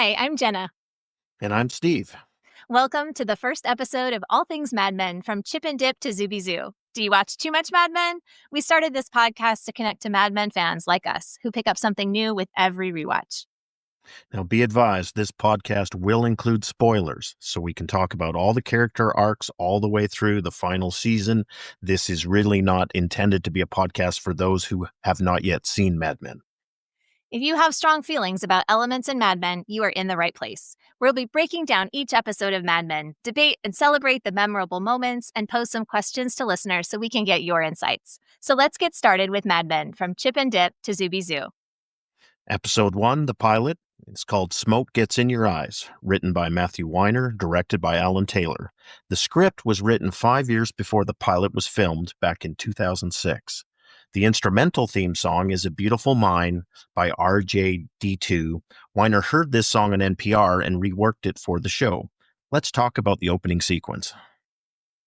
Hi, I'm Jenna. And I'm Steve. Welcome to the first episode of All Things Mad Men from Chip and Dip to Zooby Zoo. Do you watch too much Mad Men? We started this podcast to connect to Mad Men fans like us who pick up something new with every rewatch. Now, be advised, this podcast will include spoilers, so we can talk about all the character arcs all the way through the final season. This is really not intended to be a podcast for those who have not yet seen Mad Men. If you have strong feelings about elements in Mad Men, you are in the right place. We'll be breaking down each episode of Mad Men, debate and celebrate the memorable moments, and pose some questions to listeners so we can get your insights. So let's get started with Mad Men from Chip and Dip to Zooby Zoo. Episode 1, the pilot, is called Smoke Gets in Your Eyes, written by Matthew Weiner, directed by Alan Taylor. The script was written 5 years before the pilot was filmed back in 2006. The instrumental theme song is A Beautiful Mind by RJD2. Weiner heard this song on NPR and reworked it for the show. Let's talk about the opening sequence.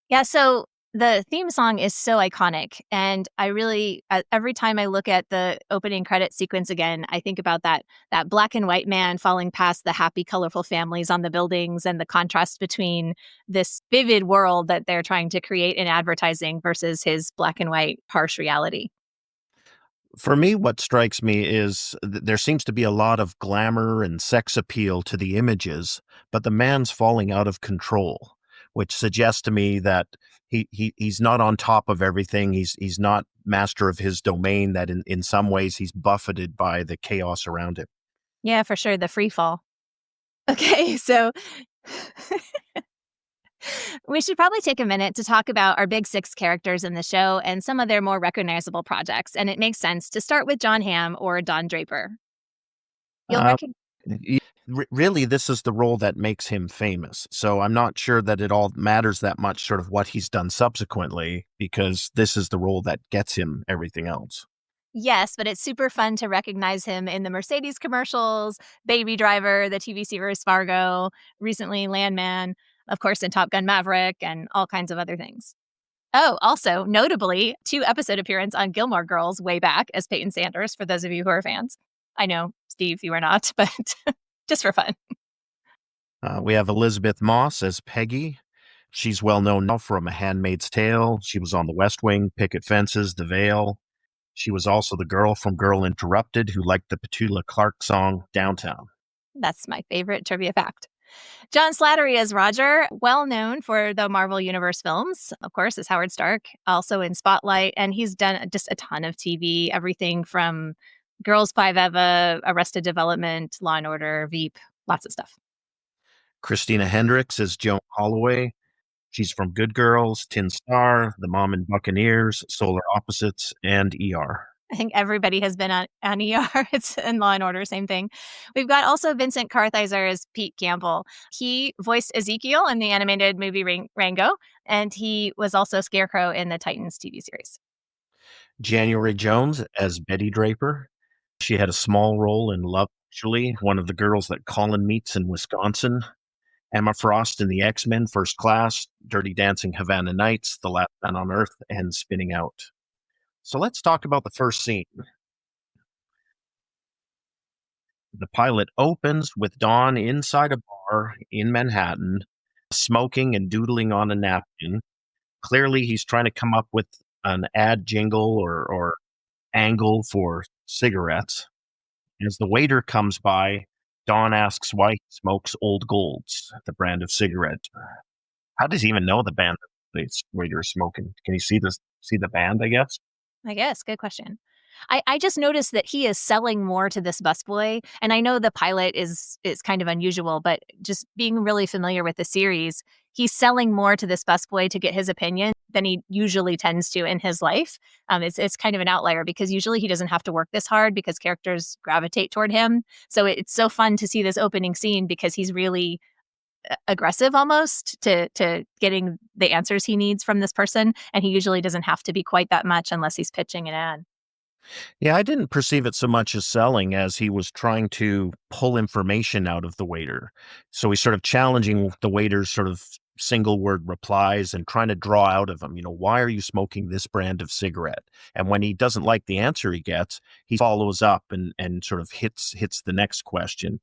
Yeah, so the theme song is so iconic. And I really, every time I look at the opening credit sequence again, I think about that black and white man falling past the happy, colorful families on the buildings and the contrast between this vivid world that they're trying to create in advertising versus his black and white harsh reality. For me, what strikes me is there seems to be a lot of glamour and sex appeal to the images, but the man's falling out of control, which suggests to me that he's not on top of everything. He's not master of his domain, that in some ways he's buffeted by the chaos around him. Yeah, for sure. The free fall. Okay, so we should probably take a minute to talk about our big six characters in the show and some of their more recognizable projects. And it makes sense to start with John Hamm or Don Draper. You'll Uh, recognize. Really, this is the role that makes him famous. So I'm not sure that it all matters that much, sort of what he's done subsequently, because this is the role that gets him everything else. Yes, but it's super fun to recognize him in the Mercedes commercials, Baby Driver, the TV series Fargo, recently Landman, of course, in Top Gun Maverick, and all kinds of other things. Oh, also, notably, 2-episode appearance on Gilmore Girls way back as Peyton Sanders, for those of you who are fans. I know, Steve, you are not, but just for fun. We have Elizabeth Moss as Peggy. She's well known now from A Handmaid's Tale. She was on The West Wing, Picket Fences, The Veil. She was also the girl from Girl Interrupted who liked the Petula Clark song Downtown. That's my favorite trivia fact. John Slattery as Roger, well known for the Marvel Universe films, of course, as Howard Stark, also in Spotlight, and he's done just a ton of TV, everything from Girls Five Eva, Arrested Development, Law and Order, Veep, lots of stuff. Christina Hendricks as Joan Holloway. She's from Good Girls, Tin Star, The Mom and Buccaneers, Solar Opposites, and ER. I think everybody has been on ER. It's in Law and Order, same thing. We've got also Vincent Kartheiser as Pete Campbell. He voiced Ezekiel in the animated movie Rango, and he was also Scarecrow in the Titans TV series. January Jones as Betty Draper. She had a small role in Love Actually, one of the girls that Colin meets in Wisconsin. Emma Frost in the X-Men First Class, Dirty Dancing Havana Nights, The Last Man on Earth, and Spinning Out. So let's talk about the first scene. The pilot opens with Don inside a bar in Manhattan, smoking and doodling on a napkin. Clearly, he's trying to come up with an ad jingle or angle for cigarettes. As the waiter comes by, Don asks why he smokes Old Golds, the brand of cigarette. How does he even know the band that the waiter is smoking? Can he see the band, I guess? I guess. Good question. I just noticed that he is selling more to this busboy. And I know the pilot is kind of unusual, but just being really familiar with the series, he's selling more to this busboy to get his opinion than he usually tends to in his life. It's kind of an outlier because usually he doesn't have to work this hard because characters gravitate toward him. So it's so fun to see this opening scene because he's really aggressive almost to getting the answers he needs from this person. And he usually doesn't have to be quite that much unless he's pitching an ad. Yeah, I didn't perceive it so much as selling as he was trying to pull information out of the waiter. So he's sort of challenging the waiter's sort of single word replies and trying to draw out of him, why are you smoking this brand of cigarette? And when he doesn't like the answer he gets, he follows up and sort of hits the next question,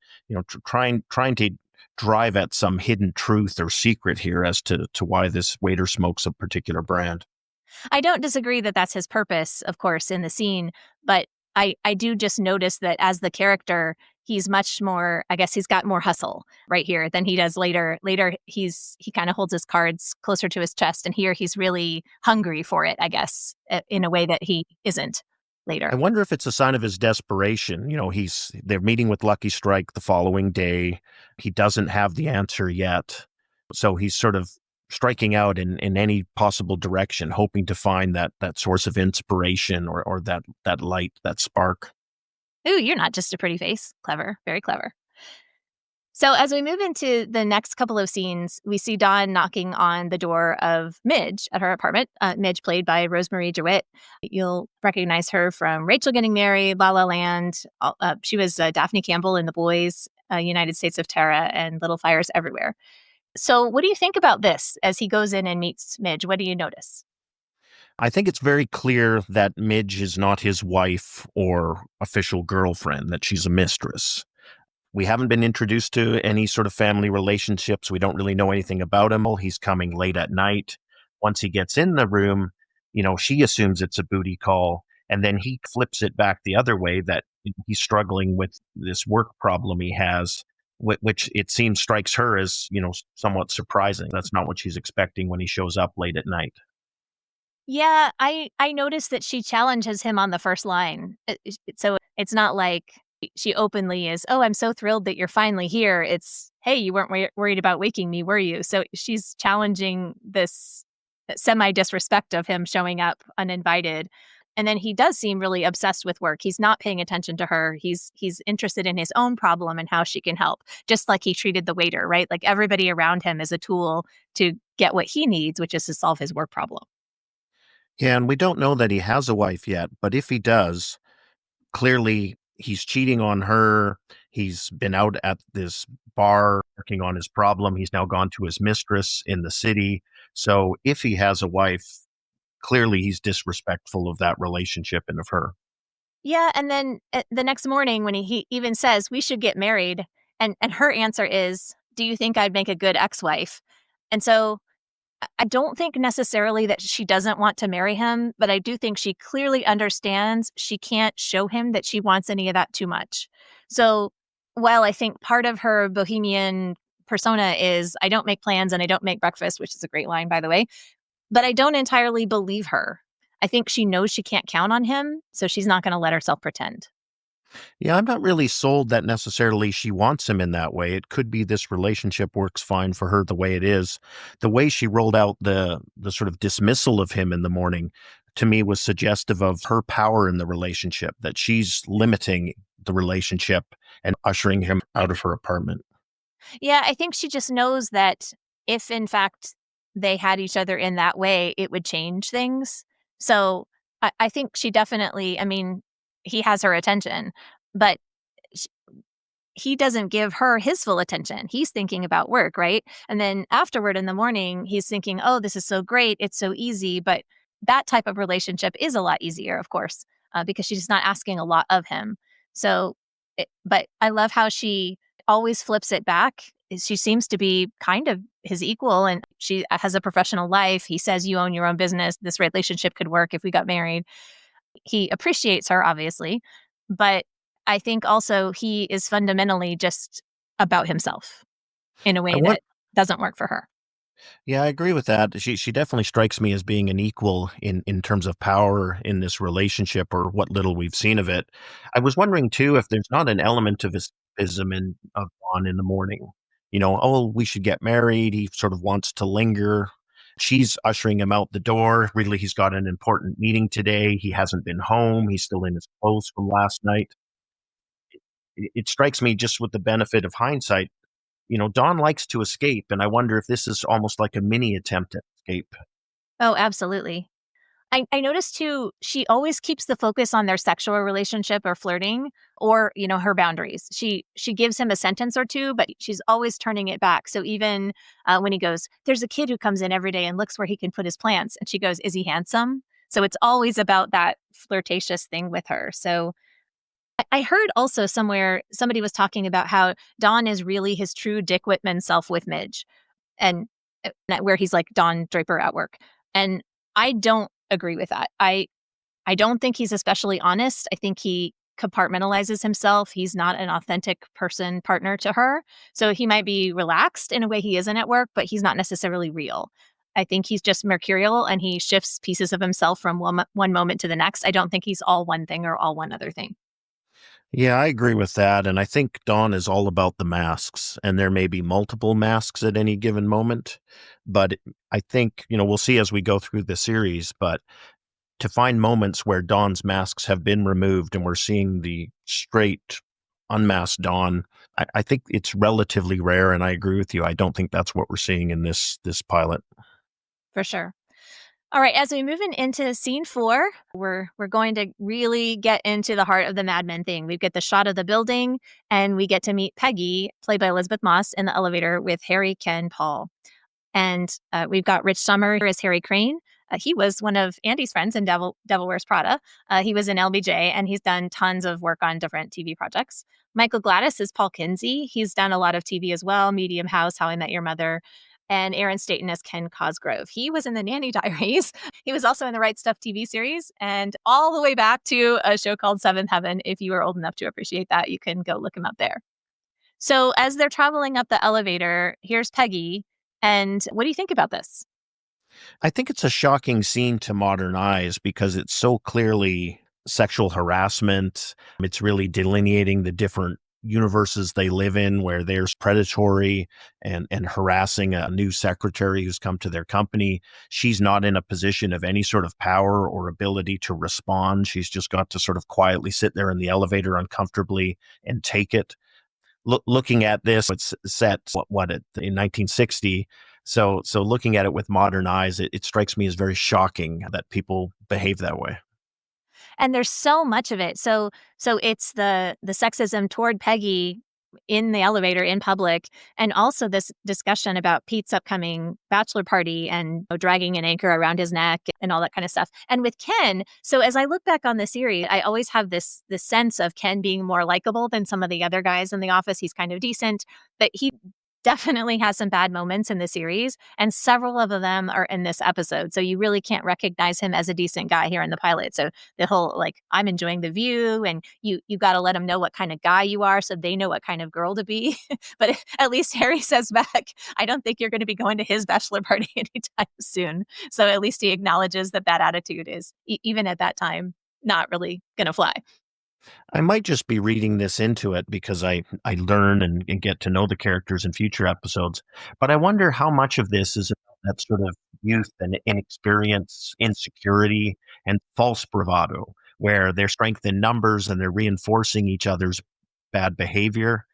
trying to drive at some hidden truth or secret here as to why this waiter smokes a particular brand. I don't disagree that that's his purpose, of course, in the scene, but I do just notice that as the character, he's much more, I guess he's got more hustle right here than he does later. Later he kind of holds his cards closer to his chest, and here he's really hungry for it, I guess, in a way that he isn't I later. wonder if it's a sign of his desperation. They're meeting with Lucky Strike the following day. He doesn't have the answer yet. So he's sort of striking out in any possible direction, hoping to find that source of inspiration or that light, that spark. Ooh, you're not just a pretty face. Clever, very clever. So as we move into the next couple of scenes, we see Dawn knocking on the door of Midge at her apartment. Midge, played by Rosemarie DeWitt. You'll recognize her from Rachel Getting Married, La La Land. She was Daphne Campbell in The Boys, United States of Terra, and Little Fires Everywhere. So what do you think about this as he goes in and meets Midge? What do you notice? I think it's very clear that Midge is not his wife or official girlfriend, that she's a mistress. We haven't been introduced to any sort of family relationships. We don't really know anything about him. He's coming late at night. Once he gets in the room, she assumes it's a booty call. And then he flips it back the other way that he's struggling with this work problem he has, which it seems strikes her as, somewhat surprising. That's not what she's expecting when he shows up late at night. Yeah, I noticed that she challenges him on the first line. So it's not like she openly is, "Oh, I'm so thrilled that you're finally here." It's, "Hey, you weren't worried about waking me, were you?" So she's challenging this semi disrespect of him showing up uninvited. And then he does seem really obsessed with work. He's not paying attention to her. He's interested in his own problem and how she can help, just like he treated the waiter, right? Like everybody around him is a tool to get what he needs, which is to solve his work problem. Yeah, and we don't know that he has a wife yet, but if he does, clearly he's cheating on her. He's been out at this bar working on his problem. He's now gone to his mistress in the city. So if he has a wife, clearly he's disrespectful of that relationship and of her. Yeah, and then, the next morning when he even says, "We should get married," and her answer is, "Do you think I'd make a good ex-wife?" And so, I don't think necessarily that she doesn't want to marry him, but I do think she clearly understands she can't show him that she wants any of that too much. So, while I think part of her bohemian persona is, "I don't make plans and I don't make breakfast," which is a great line, by the way, but I don't entirely believe her. I think she knows she can't count on him, so she's not gonna let herself pretend. Yeah, I'm not really sold that necessarily she wants him in that way. It could be this relationship works fine for her the way it is. The way she rolled out the sort of dismissal of him in the morning to me was suggestive of her power in the relationship, that she's limiting the relationship and ushering him out of her apartment. Yeah, I think she just knows that if in fact they had each other in that way, it would change things. So I think she definitely, I mean, he has her attention, but sh he doesn't give her his full attention. He's thinking about work, right? And then afterward in the morning, he's thinking, "Oh, this is so great. It's so easy." But that type of relationship is a lot easier, of course, because she's not asking a lot of him. So, but I love how she always flips it back. She seems to be kind of his equal, and she has a professional life. He says, "You own your own business. This relationship could work if we got married." He appreciates her, obviously, but I think also he is fundamentally just about himself in a I way want that doesn't work for her. Yeah, I agree with that. She definitely strikes me as being an equal in terms of power in this relationship, or what little we've seen of it. I was wondering too if there's not an element of escapism in of Dawn in the morning. Oh, we should get married. He sort of wants to linger. She's ushering him out the door. Really, he's got an important meeting today. He hasn't been home. He's still in his clothes from last night. It strikes me, just with the benefit of hindsight, Dawn likes to escape, and I wonder if this is almost like a mini attempt at escape. Oh, absolutely. I noticed too, she always keeps the focus on their sexual relationship or flirting or, her boundaries. She gives him a sentence or two, but she's always turning it back. So even when he goes, "There's a kid who comes in every day and looks where he can put his plants," and she goes, "Is he handsome?" So it's always about that flirtatious thing with her. So I heard also somewhere somebody was talking about how Don is really his true Dick Whitman self with Midge, and where he's like Don Draper at work. And I don't agree with that. I don't think he's especially honest. I think he compartmentalizes himself. He's not an authentic person partner to her. So he might be relaxed in a way he isn't at work, but he's not necessarily real. I think he's just mercurial and he shifts pieces of himself from one moment to the next. I don't think he's all one thing or all one other thing. Yeah, I agree with that. And I think Dawn is all about the masks, and there may be multiple masks at any given moment. But I think, we'll see as we go through the series, but to find moments where Dawn's masks have been removed and we're seeing the straight, unmasked Dawn, I think it's relatively rare. And I agree with you. I don't think that's what we're seeing in this pilot. For sure. All right, as we move into scene 4, we're going to really get into the heart of the Mad Men thing. We get the shot of the building, and we get to meet Peggy, played by Elizabeth Moss, in the elevator with Harry, Ken, Paul. And we've got Rich Sommer as Harry Crane. He was one of Andy's friends in Devil Wears Prada. He was in LBJ, and he's done tons of work on different TV projects. Michael Gladys is Paul Kinsey. He's done a lot of TV as well, Medium House, How I Met Your Mother. And Aaron Staton as Ken Cosgrove. He was in the Nanny Diaries. He was also in the Right Stuff TV series, and all the way back to a show called Seventh Heaven. If you are old enough to appreciate that, you can go look him up there. So as they're traveling up the elevator, here's Peggy. And what do you think about this? I think it's a shocking scene to modern eyes because it's so clearly sexual harassment. It's really delineating the different universes they live in where there's predatory and harassing a new secretary who's come to their company. She's not in a position of any sort of power or ability to respond. She's just got to sort of quietly sit there in the elevator uncomfortably and take it. Looking at this, it's set in 1960. So looking at it with modern eyes, it strikes me as very shocking that people behave that way. And there's so much of it. So it's the sexism toward Peggy in the elevator in public, and also this discussion about Pete's upcoming bachelor party and dragging an anchor around his neck and all that kind of stuff. And with Ken, so as I look back on the series, I always have this sense of Ken being more likable than some of the other guys in the office. He's kind of decent, but he definitely has some bad moments in the series, and several of them are in this episode. So you really can't recognize him as a decent guy here in the pilot. So the whole like I'm enjoying the view, and you got to let them know what kind of guy you are, so they know what kind of girl to be. But at least Harry says back, "I don't think you're going to be going to his bachelor party anytime soon." So at least he acknowledges that attitude is even at that time not really going to fly. I might just be reading this into it because I learn and get to know the characters in future episodes. But I wonder how much of this is about that sort of youth and inexperience, insecurity, and false bravado, where they're strength in numbers and they're reinforcing each other's bad behavior.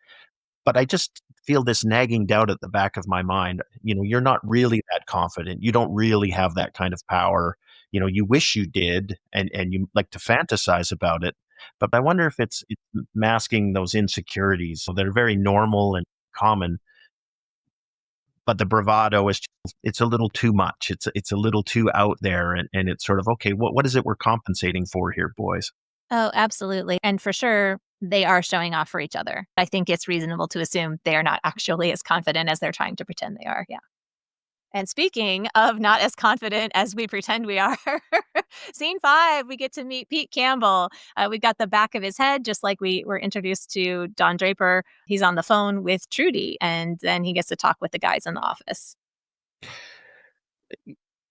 But I just feel this nagging doubt at the back of my mind. You're not really that confident. You don't really have that kind of power. You wish you did, and you like to fantasize about it. But I wonder if it's masking those insecurities. So they're very normal and common, but the bravado it's a little too much. It's a little too out there, and it's sort of okay. What is it we're compensating for here, boys? Oh, absolutely. And for sure, they are showing off for each other. I think it's reasonable to assume they are not actually as confident as they're trying to pretend they are. Yeah. And speaking of not as confident as we pretend we are, scene 5, we get to meet Pete Campbell. We got the back of his head, just like we were introduced to Don Draper. He's on the phone with Trudy, and then he gets to talk with the guys in the office.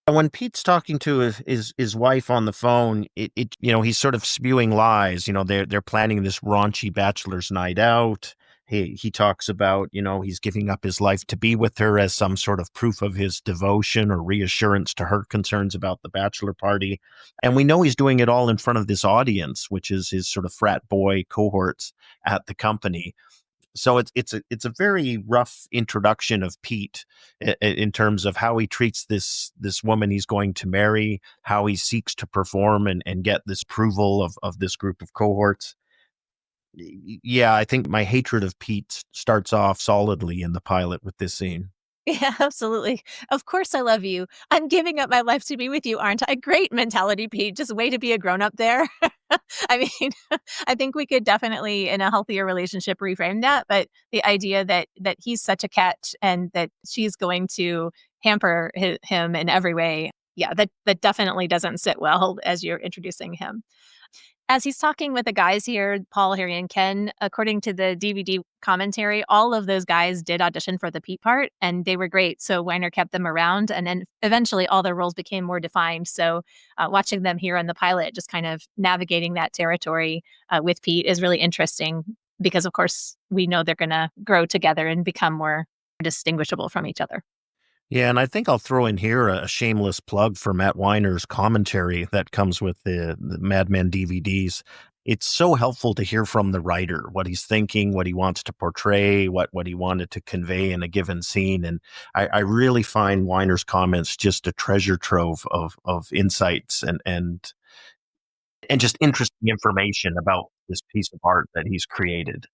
When Pete's talking to his wife on the phone, he's sort of spewing lies. They're planning this raunchy bachelor's night out. He talks about, he's giving up his life to be with her as some sort of proof of his devotion or reassurance to her concerns about the bachelor party. And we know he's doing it all in front of this audience, which is his sort of frat boy cohorts at the company. So it's a very rough introduction of Pete in terms of how he treats this woman he's going to marry, how he seeks to perform and get this approval of this group of cohorts. Yeah, I think my hatred of Pete starts off solidly in the pilot with this scene. Yeah, absolutely. "Of course I love you. I'm giving up my life to be with you, aren't I?" Great mentality, Pete. Just way to be a grown-up there. I mean, I think we could definitely, in a healthier relationship, reframe that, but the idea that he's such a catch and that she's going to hamper him in every way, yeah, that definitely doesn't sit well as you're introducing him. As he's talking with the guys here, Paul, Harry, and Ken, according to the DVD commentary, all of those guys did audition for the Pete part, and they were great. So Weiner kept them around, and then eventually all their roles became more defined. So watching them here on the pilot, just kind of navigating that territory with Pete is really interesting because, of course, we know they're going to grow together and become more distinguishable from each other. Yeah, and I think I'll throw in here a shameless plug for Matt Weiner's commentary that comes with the Mad Men DVDs. It's so helpful to hear from the writer what he's thinking, what he wants to portray, what he wanted to convey in a given scene, and I really find Weiner's comments just a treasure trove of insights and just interesting information about this piece of art that he's created.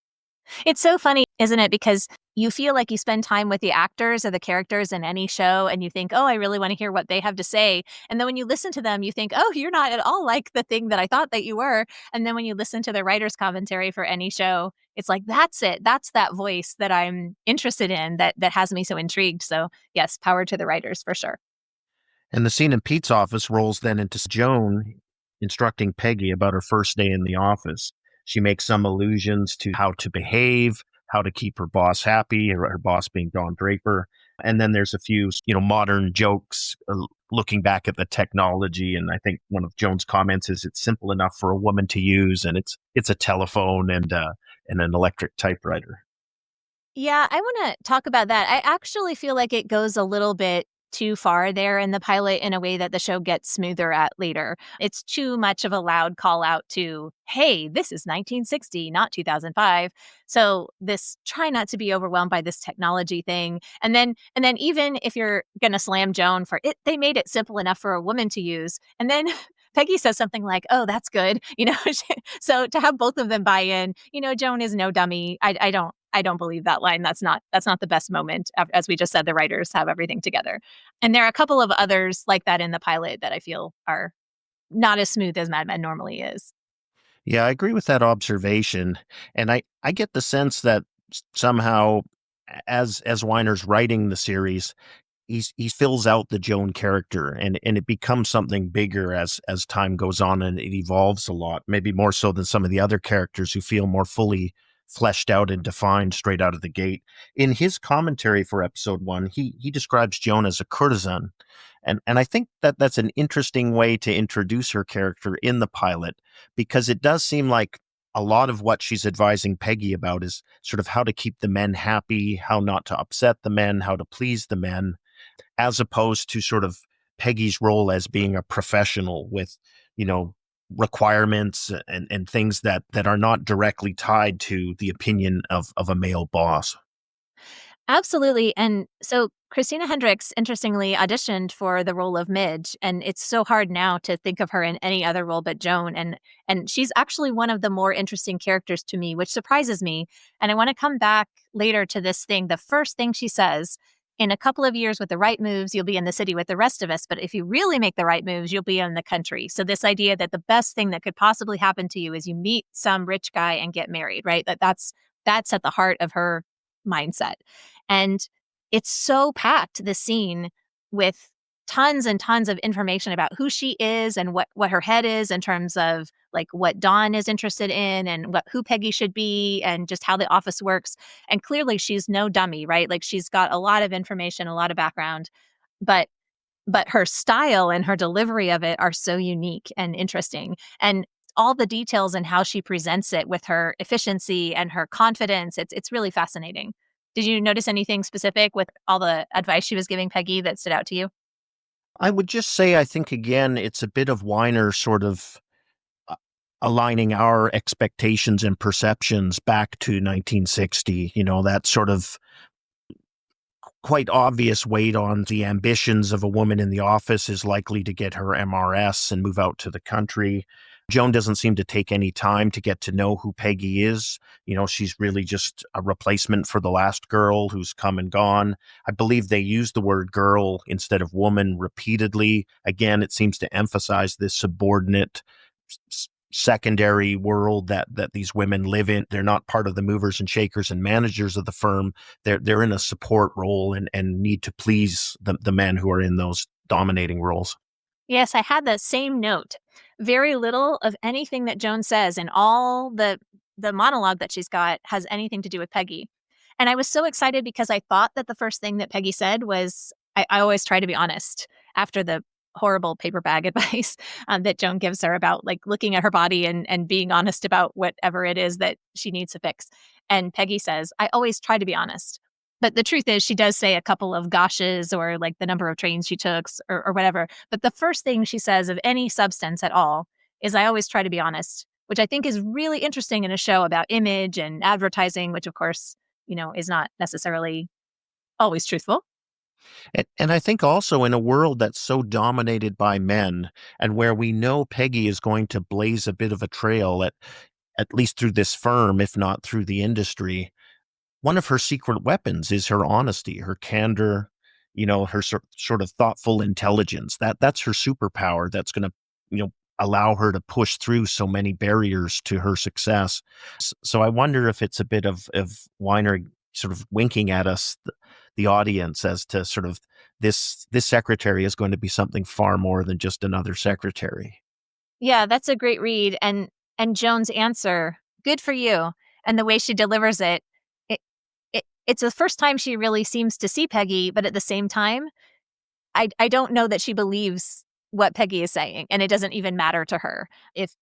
It's so funny, isn't it? Because you feel like you spend time with the actors or the characters in any show and you think, "Oh, I really wanna hear what they have to say." And then when you listen to them, you think, "Oh, you're not at all like the thing that I thought that you were." And then when you listen to the writer's commentary for any show, it's like, "That's it. That's that voice that I'm interested in that has me so intrigued." So, yes, power to the writers for sure. And the scene in Pete's office rolls then into Joan instructing Peggy about her first day in the office. She makes some allusions to how to behave, how to keep her boss happy, her boss being Don Draper. And then there's a few, modern jokes looking back at the technology. And I think one of Joan's comments is it's simple enough for a woman to use, and it's a telephone and an electric typewriter. Yeah, I wanna talk about that. I actually feel like it goes a little bit too far there in the pilot in a way that the show gets smoother at later. It's too much of a loud call out to, "Hey, this is 1960, not 2005." So, this try not to be overwhelmed by this technology thing. And then even if you're gonna slam Joan for it, they made it simple enough for a woman to use. And then Peggy says something like, "Oh, that's good." So to have both of them buy in, Joan is no dummy. I don't believe that line. That's not the best moment. As we just said, the writers have everything together. And there are a couple of others like that in the pilot that I feel are not as smooth as Mad Men normally is. Yeah, I agree with that observation, and I get the sense that somehow, as Weiner's writing the series, he fills out the Joan character, and it becomes something bigger as time goes on, and it evolves a lot, maybe more so than some of the other characters who feel more fully fleshed out and defined straight out of the gate. In his commentary for episode 1, he describes Joan as a courtesan, and I think that that's an interesting way to introduce her character in the pilot, because it does seem like a lot of what she's advising Peggy about is sort of how to keep the men happy, how not to upset the men, how to please the men, as opposed to sort of Peggy's role as being a professional with, you know, requirements and things that are not directly tied to the opinion of a male boss. Absolutely. And so Christina Hendricks, interestingly, auditioned for the role of Midge, and it's so hard now to think of her in any other role but Joan. And she's actually one of the more interesting characters to me, which surprises me. And I want to come back later to this thing. The first thing she says, in a couple of years with the right moves, you'll be in the city with the rest of us. But if you really make the right moves, you'll be in the country. So this idea that the best thing that could possibly happen to you is you meet some rich guy and get married, right? That's at the heart of her mindset. And it's so packed, the scene, with tons and tons of information about who she is and what her head is in terms of like what Dawn is interested in and what who Peggy should be and just how the office works. And clearly she's no dummy, right? Like she's got a lot of information, a lot of background, but her style and her delivery of it are so unique and interesting. And all the details and how she presents it with her efficiency and her confidence, it's really fascinating. Did you notice anything specific with all the advice she was giving Peggy that stood out to you? I would just say I think again it's a bit of Weiner sort of aligning our expectations and perceptions back to 1960, that sort of quite obvious weight on the ambitions of a woman in the office is likely to get her MRS and move out to the country. Joan doesn't seem to take any time to get to know who Peggy is. She's really just a replacement for the last girl who's come and gone. I believe they use the word girl instead of woman repeatedly. Again, it seems to emphasize this subordinate secondary world that these women live in. They're not part of the movers and shakers and managers of the firm. They're in a support role and need to please the men who are in those dominating roles. Yes, I had the same note. Very little of anything that Joan says and all the monologue that she's got has anything to do with Peggy. And I was so excited because I thought that the first thing that Peggy said was, I always try to be honest after the horrible paper bag advice that Joan gives her about like looking at her body and being honest about whatever it is that she needs to fix. And Peggy says, I always try to be honest. But the truth is, she does say a couple of goshes or like the number of trains she took or whatever. But the first thing she says of any substance at all is, I always try to be honest, which I think is really interesting in a show about image and advertising, which of course, is not necessarily always truthful. And I think also in a world that's so dominated by men and where we know Peggy is going to blaze a bit of a trail at least through this firm, if not through the industry, one of her secret weapons is her honesty, her candor, her sort of thoughtful intelligence. That's her superpower. That's going to, allow her to push through so many barriers to her success. So I wonder if it's a bit of Weiner sort of winking at us, the audience, as to sort of this secretary is going to be something far more than just another secretary. Yeah, that's a great read. And Joan's answer, good for you. And the way she delivers it, it's the first time she really seems to see Peggy, but at the same time, I don't know that she believes what Peggy is saying, and it doesn't even matter to her. If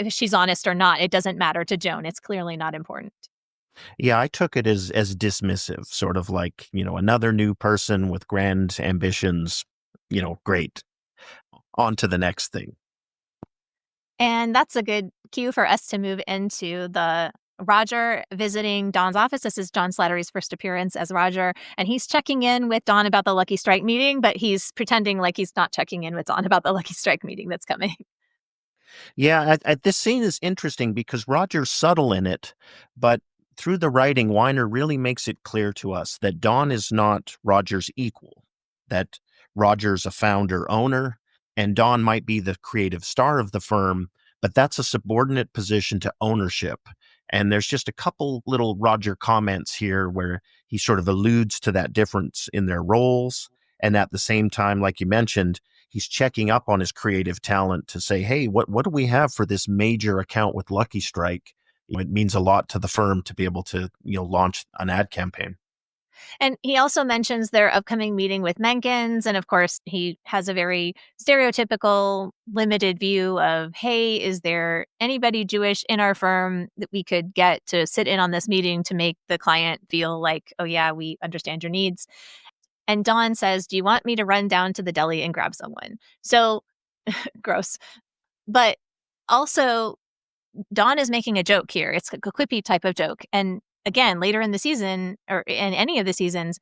she's honest or not, it doesn't matter to Joan. It's clearly not important. Yeah, I took it as dismissive, sort of like, another new person with grand ambitions, great. On to the next thing. And that's a good cue for us to move into the Roger visiting Dawn's office. This is John Slattery's first appearance as Roger, and he's checking in with Dawn about the Lucky Strike meeting, but he's pretending like he's not checking in with Dawn about the Lucky Strike meeting that's coming. Yeah, this scene is interesting because Roger's subtle in it, but through the writing, Weiner really makes it clear to us that Dawn is not Roger's equal, that Roger's a founder owner, and Dawn might be the creative star of the firm, but that's a subordinate position to ownership. And there's just a couple little Roger comments here where he sort of alludes to that difference in their roles. And at the same time, like you mentioned, he's checking up on his creative talent to say, hey, what do we have for this major account with Lucky Strike? It means a lot to the firm to be able to, launch an ad campaign. And he also mentions their upcoming meeting with Menkens. And of course, he has a very stereotypical, limited view of, hey, is there anybody Jewish in our firm that we could get to sit in on this meeting to make the client feel like, oh, yeah, we understand your needs? And Dawn says, do you want me to run down to the deli and grab someone? So gross. But also, Dawn is making a joke here. It's a quippy type of joke. And again, later in the season or in any of the seasons,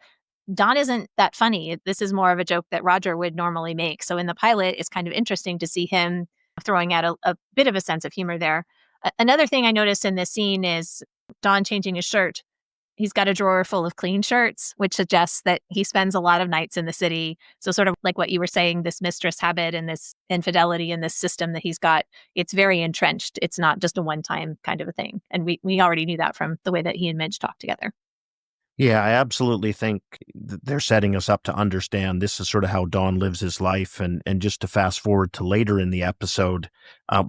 Dawn isn't that funny. This is more of a joke that Roger would normally make. So in the pilot, it's kind of interesting to see him throwing out a bit of a sense of humor there. Another thing I noticed in this scene is Dawn changing his shirt. He's got a drawer full of clean shirts, which suggests that he spends a lot of nights in the city. So sort of like what you were saying, this mistress habit and this infidelity and this system that he's got, it's very entrenched. It's not just a one-time kind of a thing. And we already knew that from the way that he and Midge talked together. Yeah, I absolutely think they're setting us up to understand this is sort of how Don lives his life. And just to fast forward to later in the episode,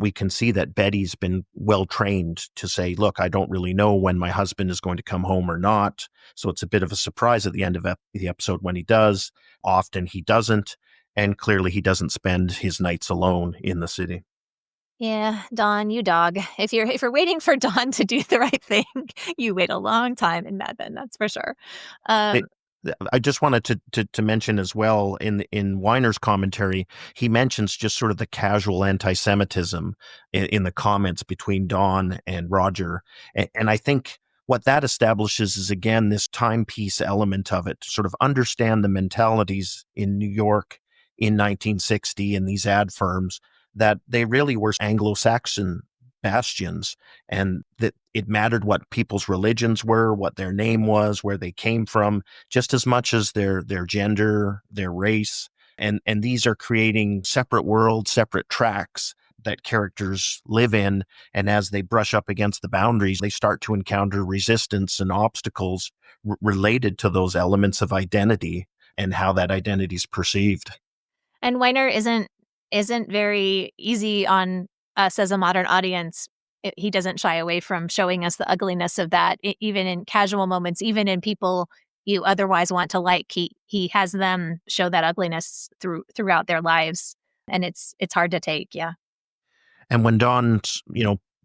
we can see that Betty's been well trained to say, look, I don't really know when my husband is going to come home or not. So it's a bit of a surprise at the end of the episode when he does. Often he doesn't. And clearly he doesn't spend his nights alone in the city. Yeah, Dawn, you dog. If you're waiting for Dawn to do the right thing, you wait a long time in Mad Men, that's for sure. They, Um, I just wanted to mention as well in Weiner's commentary, he mentions just sort of the casual anti-Semitism in the comments between Don and Roger, and I think what that establishes is again this timepiece element of it to sort of understand the mentalities in New York in 1960 in these ad firms, that they really were Anglo-Saxon bastions, and that it mattered what people's religions were, what their name was, where they came from, just as much as their gender, their race. And these are creating separate worlds, separate tracks that characters live in. And as they brush up against the boundaries, they start to encounter resistance and obstacles related to those elements of identity and how that identity is perceived. And Weiner isn't very easy on us as a modern audience. He doesn't shy away from showing us the ugliness of that, even in casual moments, even in people you otherwise want to like. He has them show that ugliness throughout their lives, and it's hard to take. Yeah. And when Don,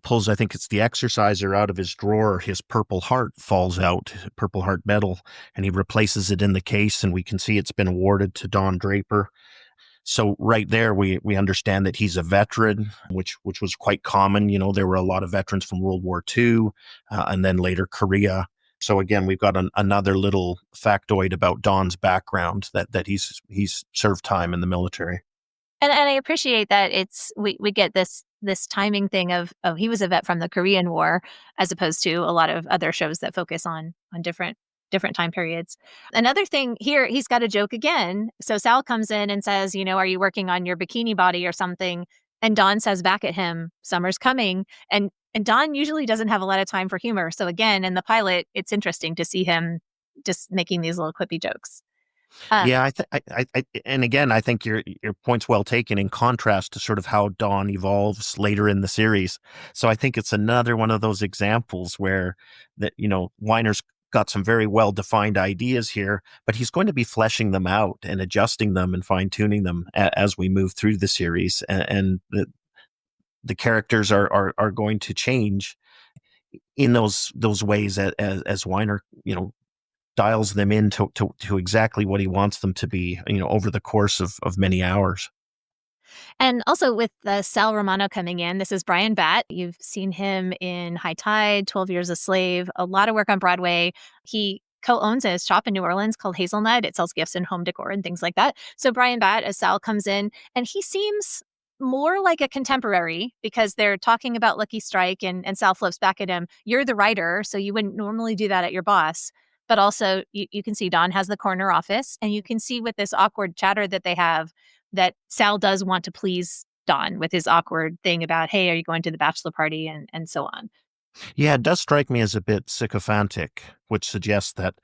pulls, I think it's the exerciser out of his drawer, his purple heart falls out, purple heart medal, and he replaces it in the case, and we can see it's been awarded to Don Draper. So right there, we understand that he's a veteran, which was quite common. There were a lot of veterans from World War II, and then later Korea. So again, we've got another little factoid about Don's background, that he's served time in the military. And I appreciate that we get this timing thing of, oh, he was a vet from the Korean War, as opposed to a lot of other shows that focus on different time periods. Another thing here, he's got a joke again. So Sal comes in and says, "Are you working on your bikini body or something?" And Don says back at him, "Summer's coming." And Don usually doesn't have a lot of time for humor. So again, in the pilot, it's interesting to see him just making these little quippy jokes. Um, Yeah, and again, I think your point's well taken in contrast to sort of how Dawn evolves later in the series. So I think it's another one of those examples where Weiner's got some very well defined ideas here, but he's going to be fleshing them out and adjusting them and fine tuning them as we move through the series, and the characters are going to change in those ways as Weiner dials them in to exactly what he wants them to be, over the course of many hours. And also with Sal Romano coming in, this is Brian Batt. You've seen him in High Tide, 12 Years a Slave, a lot of work on Broadway. He co-owns a shop in New Orleans called Hazelnut. It sells gifts and home decor and things like that. So Brian Batt as Sal comes in, and he seems more like a contemporary because they're talking about Lucky Strike, and Sal flips back at him. "You're the writer, so you wouldn't normally do that at your boss." But also, you can see Don has the corner office, and you can see with this awkward chatter that they have that Sal does want to please Don with his awkward thing about, "Hey, are you going to the bachelor party?" and so on. Yeah, it does strike me as a bit sycophantic, which suggests that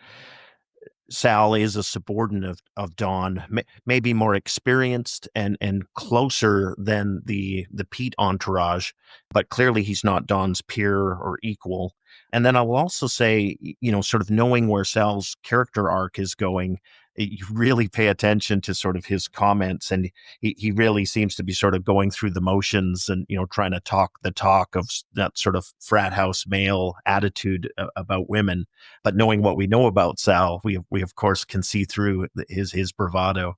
Sal is a subordinate of Don, maybe more experienced and closer than the Pete entourage, but clearly he's not Don's peer or equal. And then I'll also say, sort of knowing where Sal's character arc is going, you really pay attention to sort of his comments, and he really seems to be sort of going through the motions and trying to talk the talk of that sort of frat house male attitude about women. But knowing what we know about Sal, we of course can see through his bravado.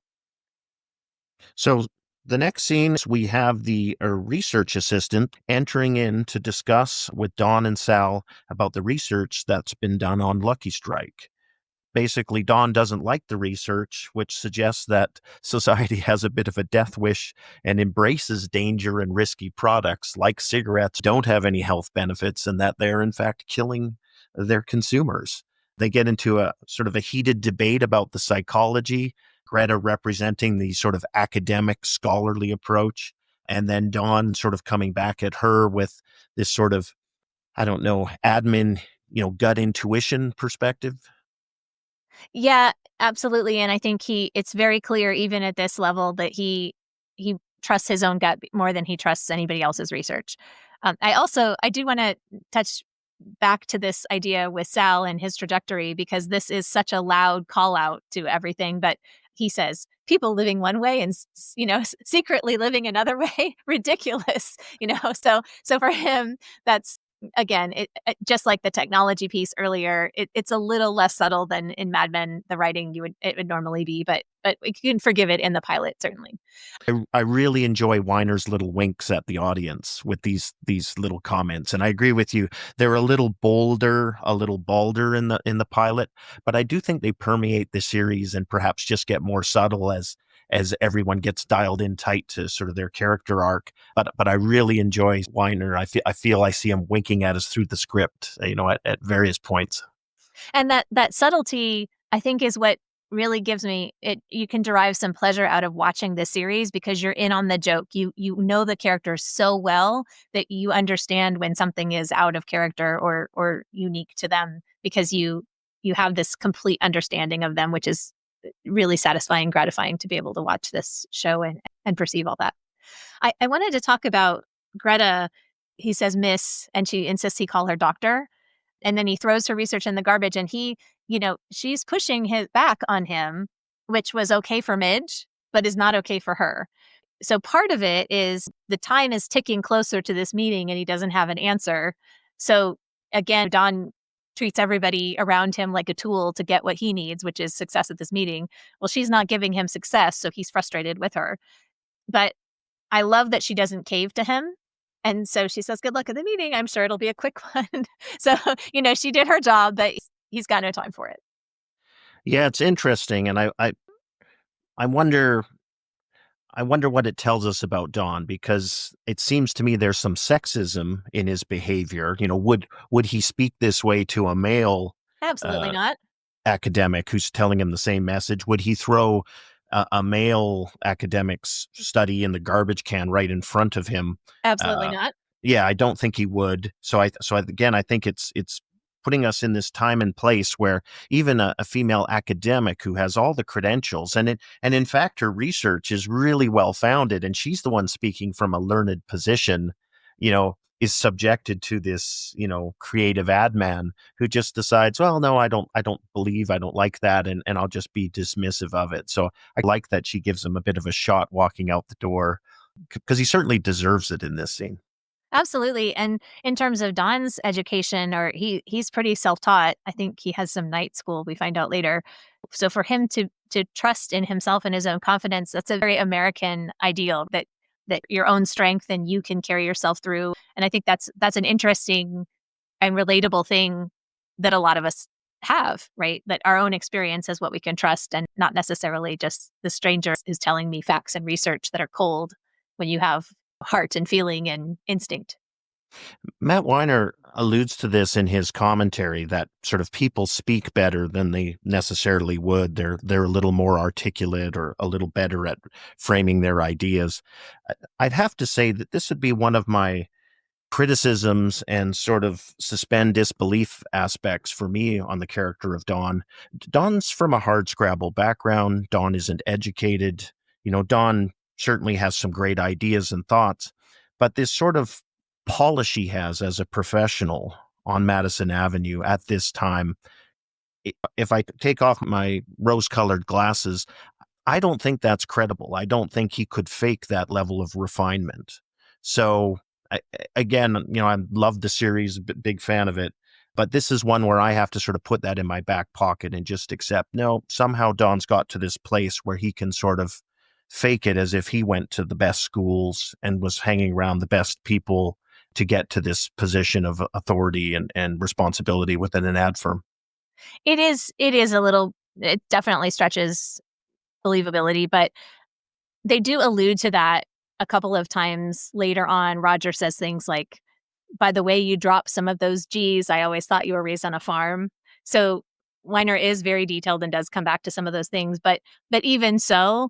So the next scene is we have the research assistant entering in to discuss with Don and Sal about the research that's been done on Lucky Strike. Basically, Don doesn't like the research, which suggests that society has a bit of a death wish and embraces danger and risky products like cigarettes don't have any health benefits, and that they're in fact killing their consumers. They get into a sort of a heated debate about the psychology, Greta representing the sort of academic scholarly approach, and then Don sort of coming back at her with this sort of, I don't know, admin, gut intuition perspective. Yeah, absolutely, and I think it's very clear even at this level that he trusts his own gut more than he trusts anybody else's research. I do wanna touch back to this idea with Sal and his trajectory because this is such a loud call out to everything. But he says, "People living one way and secretly living another way, ridiculous." So for him, that's again, just like the technology piece earlier, it's a little less subtle than in Mad Men, the writing it would normally be, but you can forgive it in the pilot, certainly. I really enjoy Weiner's little winks at the audience with these little comments, and I agree with you. They're a little bolder, a little balder in the pilot, but I do think they permeate the series and perhaps just get more subtle as everyone gets dialed in tight to sort of their character arc. But I really enjoy Weiner. I feel I see him winking at us through the script, at various points. And that subtlety, I think, is what really gives me it you can derive some pleasure out of watching this series because you're in on the joke. You know the characters so well that you understand when something is out of character or unique to them because you have this complete understanding of them, which is really satisfying, gratifying to be able to watch this show and perceive all that. I wanted to talk about Greta. He says Miss, and she insists he call her doctor. And then he throws her research in the garbage and she's pushing his back on him, which was okay for Midge, but is not okay for her. So part of it is the time is ticking closer to this meeting and he doesn't have an answer. So again, Don treats everybody around him like a tool to get what he needs, which is success at this meeting. Well, she's not giving him success, so he's frustrated with her. But I love that she doesn't cave to him. And so she says, "Good luck at the meeting. I'm sure it'll be a quick one." So, she did her job, but he's got no time for it. Yeah, it's interesting, and I wonder I wonder what it tells us about Don because it seems to me there's some sexism in his behavior. Would he speak this way to a male Absolutely uh, not. academic who's telling him the same message? Would he throw a male academic's study in the garbage can right in front of him? Absolutely Uh, not. yeah, I don't think he would. Again, I think it's putting us in this time and place where even a female academic who has all the credentials and in fact her research is really well founded and she's the one speaking from a learned position, is subjected to this, creative ad man who just decides, well, no, I don't like that, and I'll just be dismissive of it. So I like that she gives him a bit of a shot walking out the door because he certainly deserves it in this scene. Absolutely. And in terms of Don's education, or he's pretty self-taught. I think he has some night school, we find out later. So for him to trust in himself and his own confidence, that's a very American ideal that your own strength and you can carry yourself through. And I think that's an interesting and relatable thing that a lot of us have, right? That our own experience is what we can trust and not necessarily just the stranger is telling me facts and research that are cold when you have heart and feeling and instinct. Matt Weiner alludes to this in his commentary that sort of people speak better than they necessarily would. They're a little more articulate or a little better at framing their ideas. I'd have to say that this would be one of my criticisms and sort of suspend disbelief aspects for me on the character of Don. Don's from a hard scrabble background. Don isn't educated. Don certainly has some great ideas and thoughts, but this sort of polish he has as a professional on Madison Avenue at this time, if I take off my rose colored glasses, I don't think that's credible. I don't think he could fake that level of refinement. So again, I love the series, big fan of it, but this is one where I have to sort of put that in my back pocket and just accept, no, somehow Don's got to this place where he can sort of fake it as if he went to the best schools and was hanging around the best people to get to this position of authority and responsibility within an ad firm. It is a little it definitely stretches believability, but they do allude to that a couple of times later on. Roger says things like, "By the way you drop some of those G's, I always thought you were raised on a farm." So Weiner is very detailed and does come back to some of those things, but even so,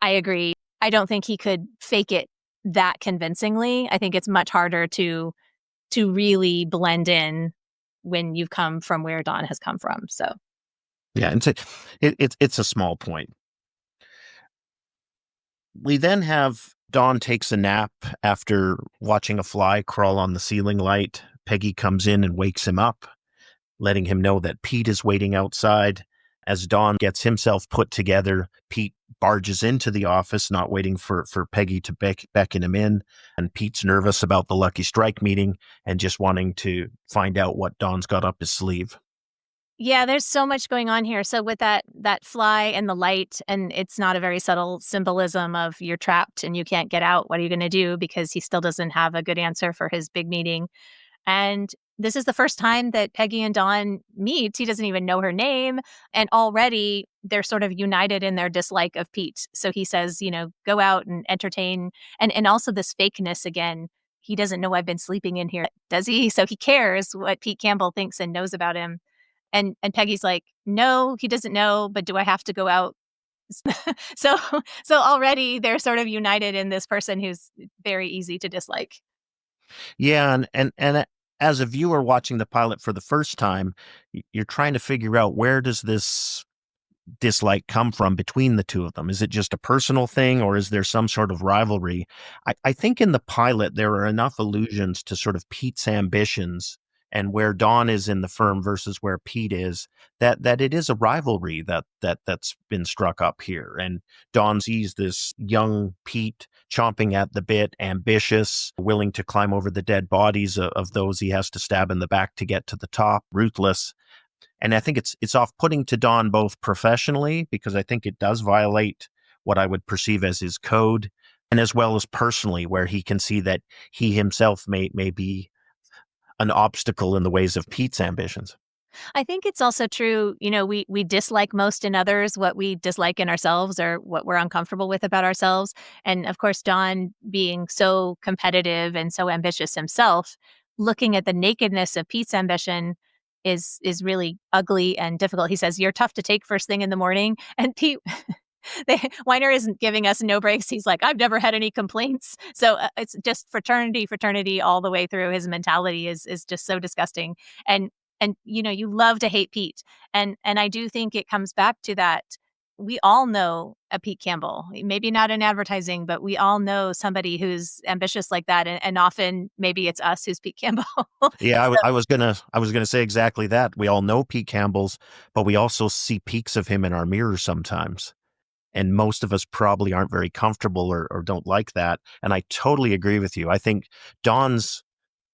I agree. I don't think he could fake it that convincingly. I think it's much harder to really blend in when you've come from where Don has come from. So Yeah, and so it's a small point. We then have Don takes a nap after watching a fly crawl on the ceiling light. Peggy comes in and wakes him up, letting him know that Pete is waiting outside. As Don gets himself put together, Pete barges into the office, not waiting for Peggy to beckon him in. And Pete's nervous about the Lucky Strike meeting and just wanting to find out what Don's got up his sleeve. Yeah, there's so much going on here. So with that fly and the light, and it's not a very subtle symbolism of you're trapped and you can't get out. What are you going to do? Because he still doesn't have a good answer for his big meeting. And this is the first time that Peggy and Dawn meet. He doesn't even know her name. And already they're sort of united in their dislike of Pete. So he says, go out and entertain. And also this fakeness again. He doesn't know I've been sleeping in here, does he? So he cares what Pete Campbell thinks and knows about him. And Peggy's like, "No, he doesn't know, but do I have to go out?" So so already they're sort of united in this person who's very easy to dislike. Yeah, and as a viewer watching the pilot for the first time, you're trying to figure out where does this dislike come from between the two of them? Is it just a personal thing or is there some sort of rivalry? I think in the pilot, there are enough allusions to sort of Pete's ambitions and where Don is in the firm versus where Pete is, that it is a rivalry that's been struck up here. And Don sees this young Pete chomping at the bit, ambitious, willing to climb over the dead bodies of those he has to stab in the back to get to the top, ruthless. And I think it's off-putting to Don both professionally, because I think it does violate what I would perceive as his code, and as well as personally, where he can see that he himself may be an obstacle in the ways of Pete's ambitions. I think it's also true, we dislike most in others what we dislike in ourselves or what we're uncomfortable with about ourselves. And of course, Don being so competitive and so ambitious himself, looking at the nakedness of Pete's ambition is really ugly and difficult. He says, "You're tough to take first thing in the morning." And Pete Weiner isn't giving us no breaks. He's like, "I've never had any complaints." So it's just fraternity all the way through. His mentality is just so disgusting. And you love to hate Pete. And I do think it comes back to that. We all know a Pete Campbell, maybe not in advertising, but we all know somebody who's ambitious like that. And often maybe it's us who's Pete Campbell. Yeah, So I was gonna say exactly that. We all know Pete Campbell's, but we also see peaks of him in our mirrors sometimes. And most of us probably aren't very comfortable or don't like that. And I totally agree with you. I think Don's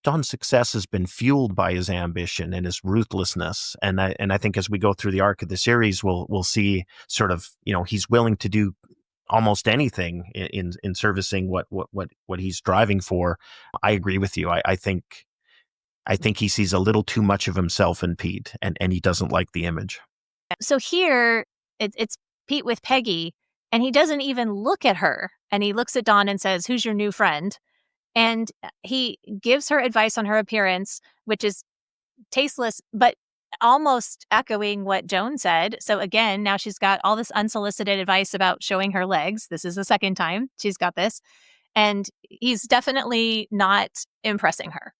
Don's success has been fueled by his ambition and his ruthlessness. And I think as we go through the arc of the series, we'll see sort of, he's willing to do almost anything in servicing what he's striving for. I agree with you. I think he sees a little too much of himself in Pete, and he doesn't like the image. so here it's Pete with Peggy, and he doesn't even look at her. And he looks at Dawn and says, "Who's your new friend?" And he gives her advice on her appearance, which is tasteless, but almost echoing what Joan said. So again, now she's got all this unsolicited advice about showing her legs. This is the second time she's got this. And he's definitely not impressing her.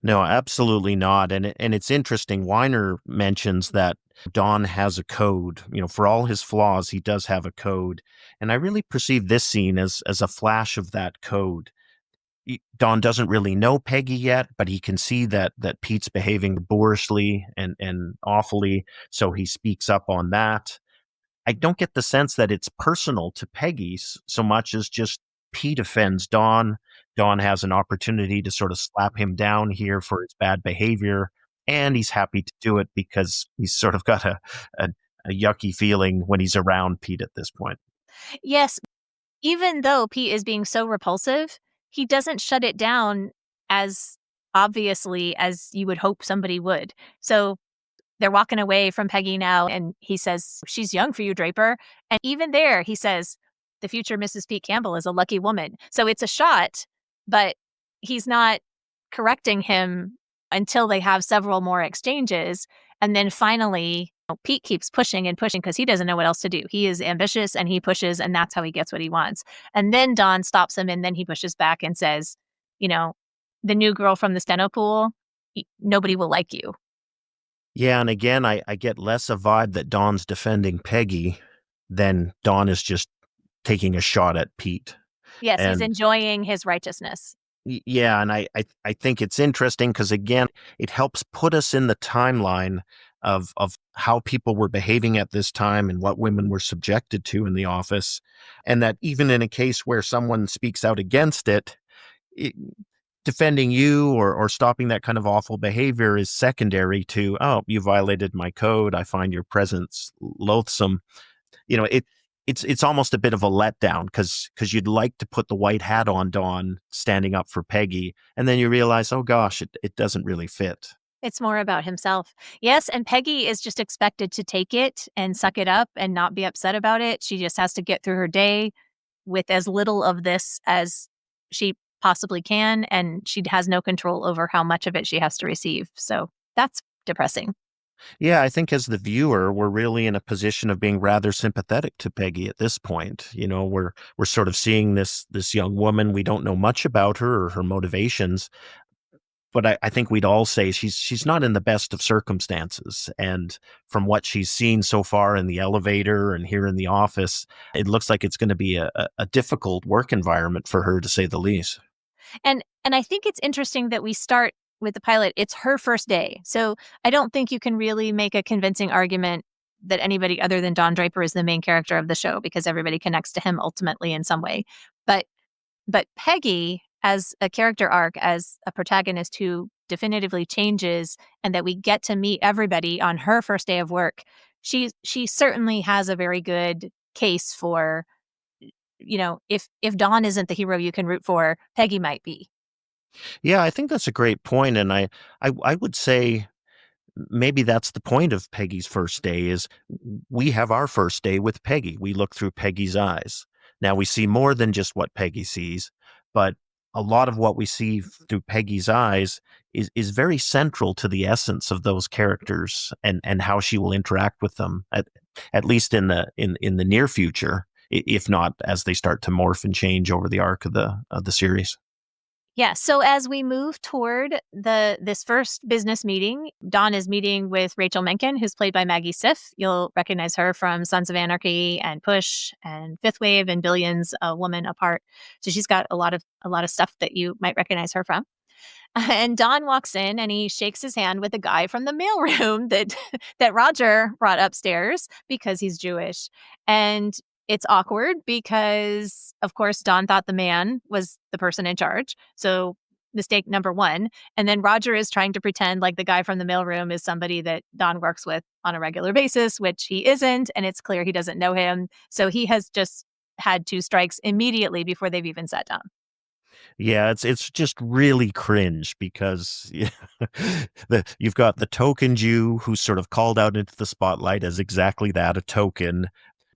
No, absolutely not. And it's interesting. Weiner mentions that Don has a code. For all his flaws, he does have a code. And I really perceive this scene as a flash of that code. Don doesn't really know Peggy yet, but he can see that Pete's behaving boorishly and awfully, so he speaks up on that. I don't get the sense that it's personal to Peggy so much as just Pete offends Don. Don has an opportunity to sort of slap him down here for his bad behavior, and he's happy to do it because he's sort of got a, a yucky feeling when he's around Pete at this point. Yes, even though Pete is being so repulsive, he doesn't shut it down as obviously as you would hope somebody would. So they're walking away from Peggy now, and he says, "She's young for you, Draper." And even there, he says, "The future Mrs. Pete Campbell is a lucky woman." So it's a shot, but he's not correcting him until they have several more exchanges. And then finally, Pete keeps pushing and pushing because he doesn't know what else to do. He is ambitious and he pushes, and that's how he gets what he wants. And then Don stops him, and then he pushes back and says, you know, the new girl from the steno pool, nobody will like you. Yeah, and again, I get less a vibe that Don's defending Peggy than Don is just taking a shot at Pete. Yes, he's And enjoying his righteousness. yeah, and I think it's interesting because again, it helps put us in the timeline of how people were behaving at this time and what women were subjected to in the office, and that even in a case where someone speaks out against it, defending you or stopping that kind of awful behavior is secondary to, oh, you violated my code, I find your presence loathsome. It's almost a bit of a letdown because you'd like to put the white hat on Dawn standing up for Peggy, and then you realize, oh gosh, it doesn't really fit. It's more about himself. Yes, and Peggy is just expected to take it and suck it up and not be upset about it. She just has to get through her day with as little of this as she possibly can, and she has no control over how much of it she has to receive. So that's depressing. Yeah, I think as the viewer, we're really in a position of being rather sympathetic to Peggy at this point. We're sort of seeing this young woman. We don't know much about her or her motivations, but I think we'd all say she's not in the best of circumstances. And from what she's seen so far in the elevator and here in the office, it looks like it's going to be a difficult work environment for her, to say the least. And I think it's interesting that we start with the pilot. It's her first day. So I don't think you can really make a convincing argument that anybody other than Don Draper is the main character of the show because everybody connects to him ultimately in some way. But Peggy as a character arc, as a protagonist who definitively changes and that we get to meet everybody on her first day of work, she certainly has a very good case for, if Don isn't the hero you can root for, Peggy might be. Yeah, I think that's a great point, and I would say maybe that's the point of Peggy's first day is we have our first day with Peggy. We look through Peggy's eyes. Now we see more than just what Peggy sees, but a lot of what we see through Peggy's eyes is very central to the essence of those characters and how she will interact with them at least in the near future, if not as they start to morph and change over the arc of the series. Yeah. So as we move toward this first business meeting, Dawn is meeting with Rachel Menken, who's played by Maggie Siff. You'll recognize her from Sons of Anarchy and Push and Fifth Wave and Billions, A Woman Apart. So she's got a lot of stuff that you might recognize her from. And Don walks in and he shakes his hand with a guy from the mailroom that that Roger brought upstairs because he's Jewish. And it's awkward because of course Don thought the man was the person in charge. So mistake number 1. And then Roger is trying to pretend like the guy from the mailroom is somebody that Don works with on a regular basis, which he isn't, and it's clear he doesn't know him. So he has just had 2 strikes immediately before they've even sat down. Yeah, it's just really cringe because you've got the token Jew who's sort of called out into the spotlight as exactly that, a token.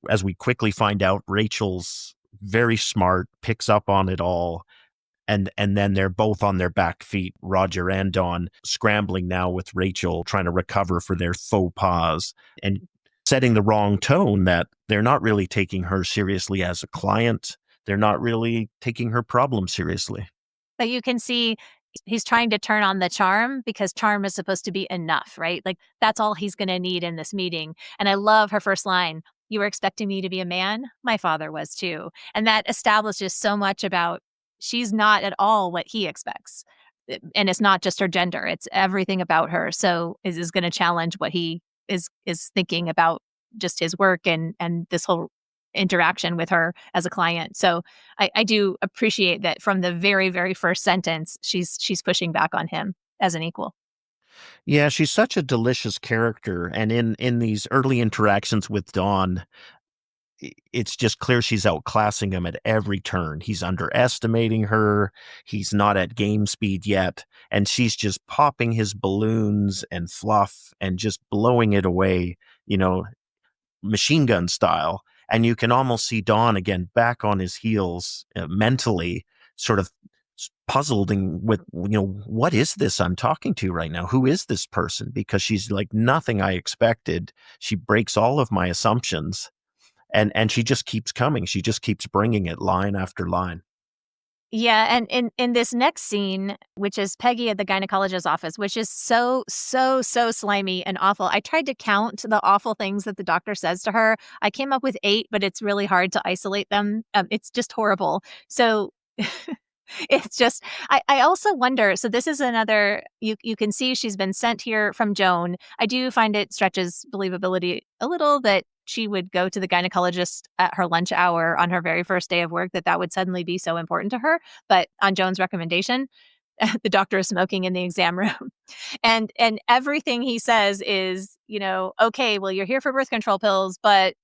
As we quickly find out, Rachel's very smart, picks up on it all, and then they're both on their back feet, Roger and Dawn, scrambling now with Rachel, trying to recover for their faux pas and setting the wrong tone that they're not really taking her seriously as a client. They're not really taking her problem seriously. But you can see he's trying to turn on the charm because charm is supposed to be enough, right? Like that's all he's going to need in this meeting. And I love her first line. You were expecting me to be a man? My father was too. And that establishes so much about she's not at all what he expects. And it's not just her gender, it's everything about her. So is going to challenge what he is thinking about just his work and this whole interaction with her as a client. So I do appreciate that from the very, very first sentence, she's pushing back on him as an equal. Yeah, she's such a delicious character, and in these early interactions with Dawn, it's just clear she's outclassing him at every turn. He's underestimating her. He's not at game speed yet, and she's just popping his balloons and fluff and just blowing it away, you know, machine gun style. And you can almost see Dawn again back on his heels mentally, sort of puzzled and with, what is this I'm talking to right now? Who is this person? Because she's like nothing I expected. She breaks all of my assumptions, and she just keeps coming. She just keeps bringing it line after line. Yeah, and in this next scene, which is Peggy at the gynecologist's office, which is so, so, so slimy and awful. I tried to count the awful things that the doctor says to her. I came up with 8, but it's really hard to isolate them. It's just horrible. So It's just I also wonder, so this is another, you can see she's been sent here from Joan. I do find it stretches believability a little that she would go to the gynecologist at her lunch hour on her very first day of work, that would suddenly be so important to her. But on Joan's recommendation, the doctor is smoking in the exam room. And everything he says is, okay, well, you're here for birth control pills, but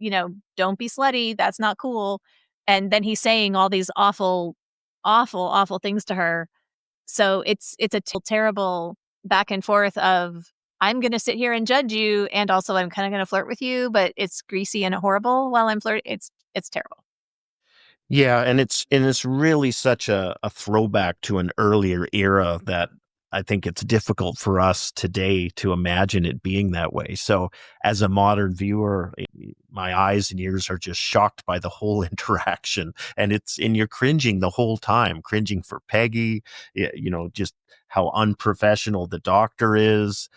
don't be slutty. That's not cool. And then he's saying all these awful, awful, awful things to her. So it's a terrible back and forth of, I'm going to sit here and judge you, and also I'm kind of going to flirt with you, but it's greasy and horrible while I'm flirting. It's terrible. Yeah, and it's really such a throwback to an earlier era that I think it's difficult for us today to imagine it being that way. So as a modern viewer, my eyes and ears are just shocked by the whole interaction. And you're cringing the whole time, cringing for Peggy, just how unprofessional the doctor is.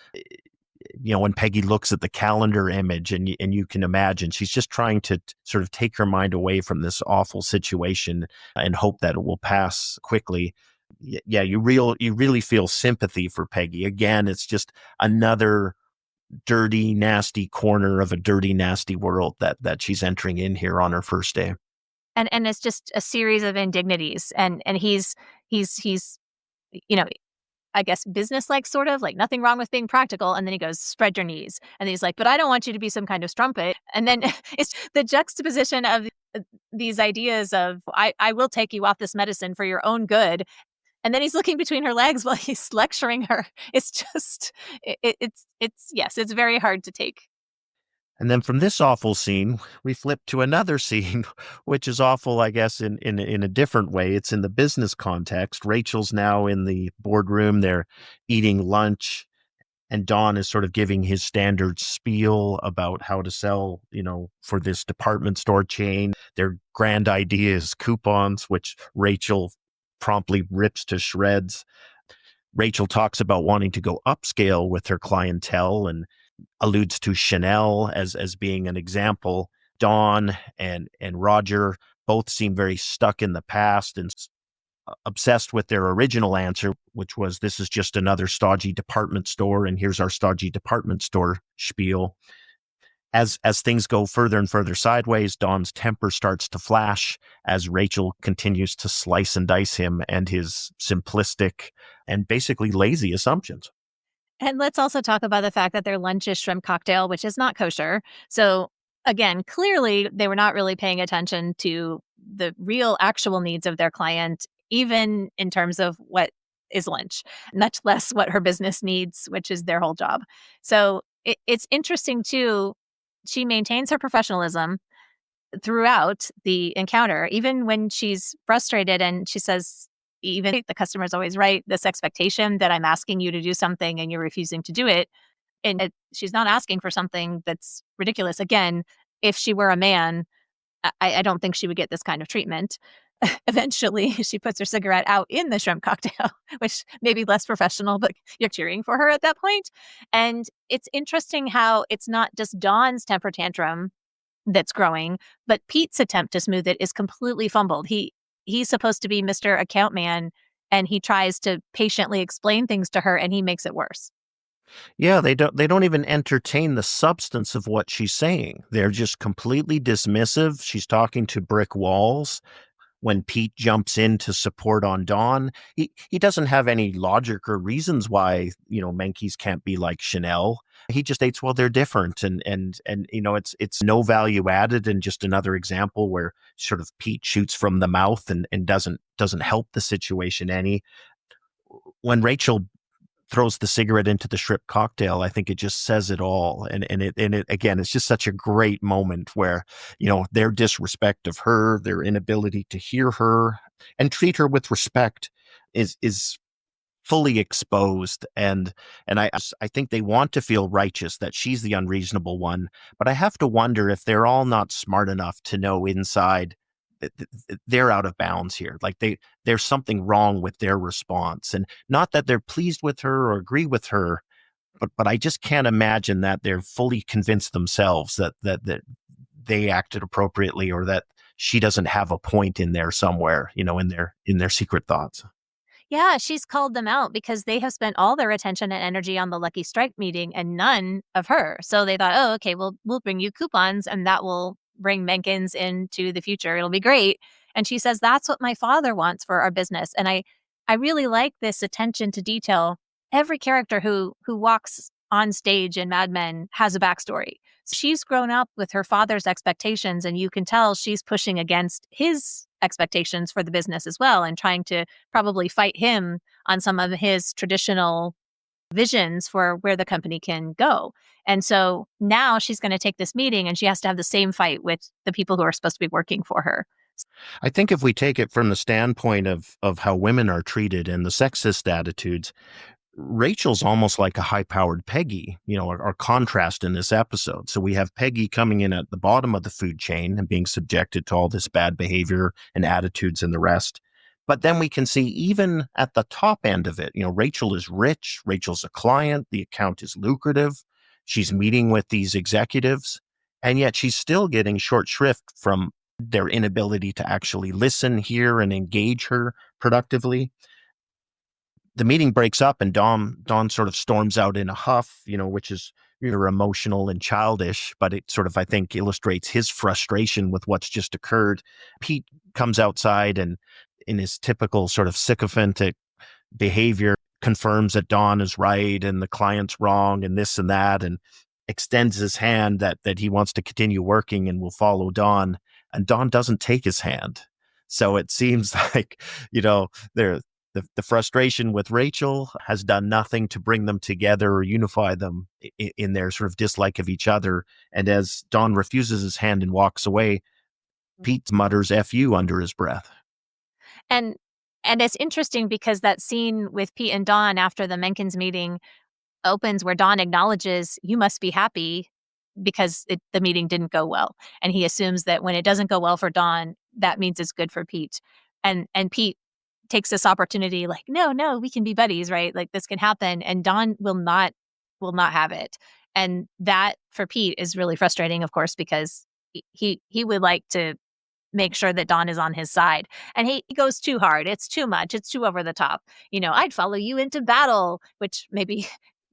When Peggy looks at the calendar image, and you can imagine she's just trying to sort of take her mind away from this awful situation and hope that it will pass quickly. Yeah, you really feel sympathy for Peggy. Again, it's just another dirty, nasty corner of a dirty, nasty world that she's entering in here on her first day. And it's just a series of indignities, and he's you know I guess business-like, sort of like, nothing wrong with being practical, and then he goes, "Spread your knees." And he's like, "But I don't want you to be some kind of strumpet." And then it's the juxtaposition of these ideas of, I will take you off this medicine for your own good." And then he's looking between her legs while he's lecturing her. It's just it's yes, it's very hard to take. And then from this awful scene, we flip to another scene, which is awful, I guess, in a different way. It's in the business context. Rachel's now in the boardroom. They're eating lunch, and Don is sort of giving his standard spiel about how to sell, for this department store chain. Their grand idea is coupons, which Rachel promptly rips to shreds. Rachel talks about wanting to go upscale with her clientele and alludes to Chanel as being an example. Dawn and Roger both seem very stuck in the past and obsessed with their original answer, which was, this is just another stodgy department store, and here's our stodgy department store spiel. As things go further and further sideways, Dawn's temper starts to flash as Rachel continues to slice and dice him and his simplistic and basically lazy assumptions. And let's also talk about the fact that their lunch is shrimp cocktail, which is not kosher. So again, clearly they were not really paying attention to the real actual needs of their client, even in terms of what is lunch, much less what her business needs, which is their whole job. So it's interesting too. She maintains her professionalism throughout the encounter, even when she's frustrated, and she says, even the customer's always right, this expectation that I'm asking you to do something and you're refusing to do it. And she's not asking for something that's ridiculous. Again, if she were a man, I don't think she would get this kind of treatment. Eventually, she puts her cigarette out in the shrimp cocktail, which may be less professional, but you're cheering for her at that point. And it's interesting how it's not just Dawn's temper tantrum that's growing, but Pete's attempt to smooth it is completely fumbled. He's supposed to be Mr. Account Man, and he tries to patiently explain things to her, and he makes it worse. Yeah, they don't even entertain the substance of what she's saying. They're just completely dismissive. She's talking to brick walls. When Pete jumps in to support on Dawn, he doesn't have any logic or reasons why, Menke's can't be like Chanel. He just states, well, they're different, and it's no value added, and just another example where sort of Pete shoots from the mouth and doesn't help the situation any. When Rachel throws the cigarette into the shrimp cocktail, I think it just says it all. And it again, it's just such a great moment where, their disrespect of her, their inability to hear her and treat her with respect is fully exposed. And I think they want to feel righteous that she's the unreasonable one, but I have to wonder if they're all not smart enough to know inside they're out of bounds here. Like there's something wrong with their response, and not that they're pleased with her or agree with her, but I just can't imagine that they're fully convinced themselves that they acted appropriately, or that she doesn't have a point in there somewhere, in their secret thoughts. Yeah, she's called them out because they have spent all their attention and energy on the Lucky Strike meeting and none of her. So they thought, "Oh, okay, we'll bring you coupons and that will bring Menkins into the future. It'll be great." And she says, "That's what my father wants for our business." And I really like this attention to detail. Every character who walks on stage in Mad Men has a backstory. She's grown up with her father's expectations, and you can tell she's pushing against his expectations for the business as well and trying to probably fight him on some of his traditional visions for where the company can go. And so now she's going to take this meeting and she has to have the same fight with the people who are supposed to be working for her. I think if we take it from the standpoint of how women are treated and the sexist attitudes, Rachel's almost like a high-powered Peggy, our contrast in this episode. So we have Peggy coming in at the bottom of the food chain and being subjected to all this bad behavior and attitudes and the rest. But then we can see even at the top end of it, Rachel is rich, Rachel's a client, the account is lucrative, she's meeting with these executives, and yet she's still getting short shrift from their inability to actually listen, hear, and engage her productively. The meeting breaks up and Don sort of storms out in a huff, which is either emotional and childish, but it sort of, I think, illustrates his frustration with what's just occurred. Pete comes outside and in his typical sort of sycophantic behavior confirms that Don is right and the client's wrong and this and that, and extends his hand that he wants to continue working and will follow Don. And Don doesn't take his hand. So it seems like, they're the frustration with Rachel has done nothing to bring them together or unify them in their sort of dislike of each other. And as Don refuses his hand and walks away, Pete mutters "F you" under his breath. And and it's interesting because that scene with Pete and Dawn after the Menkins meeting opens where Dawn acknowledges, "You must be happy because the meeting didn't go well." And he assumes that when it doesn't go well for Dawn, that means it's good for Pete. And Pete takes this opportunity like, "No, no, we can be buddies, right? Like this can happen." And Dawn will not have it. And that for Pete is really frustrating, of course, because he would like to make sure that Dawn is on his side. And he goes too hard. It's too much. It's too over the top. "I'd follow you into battle," which maybe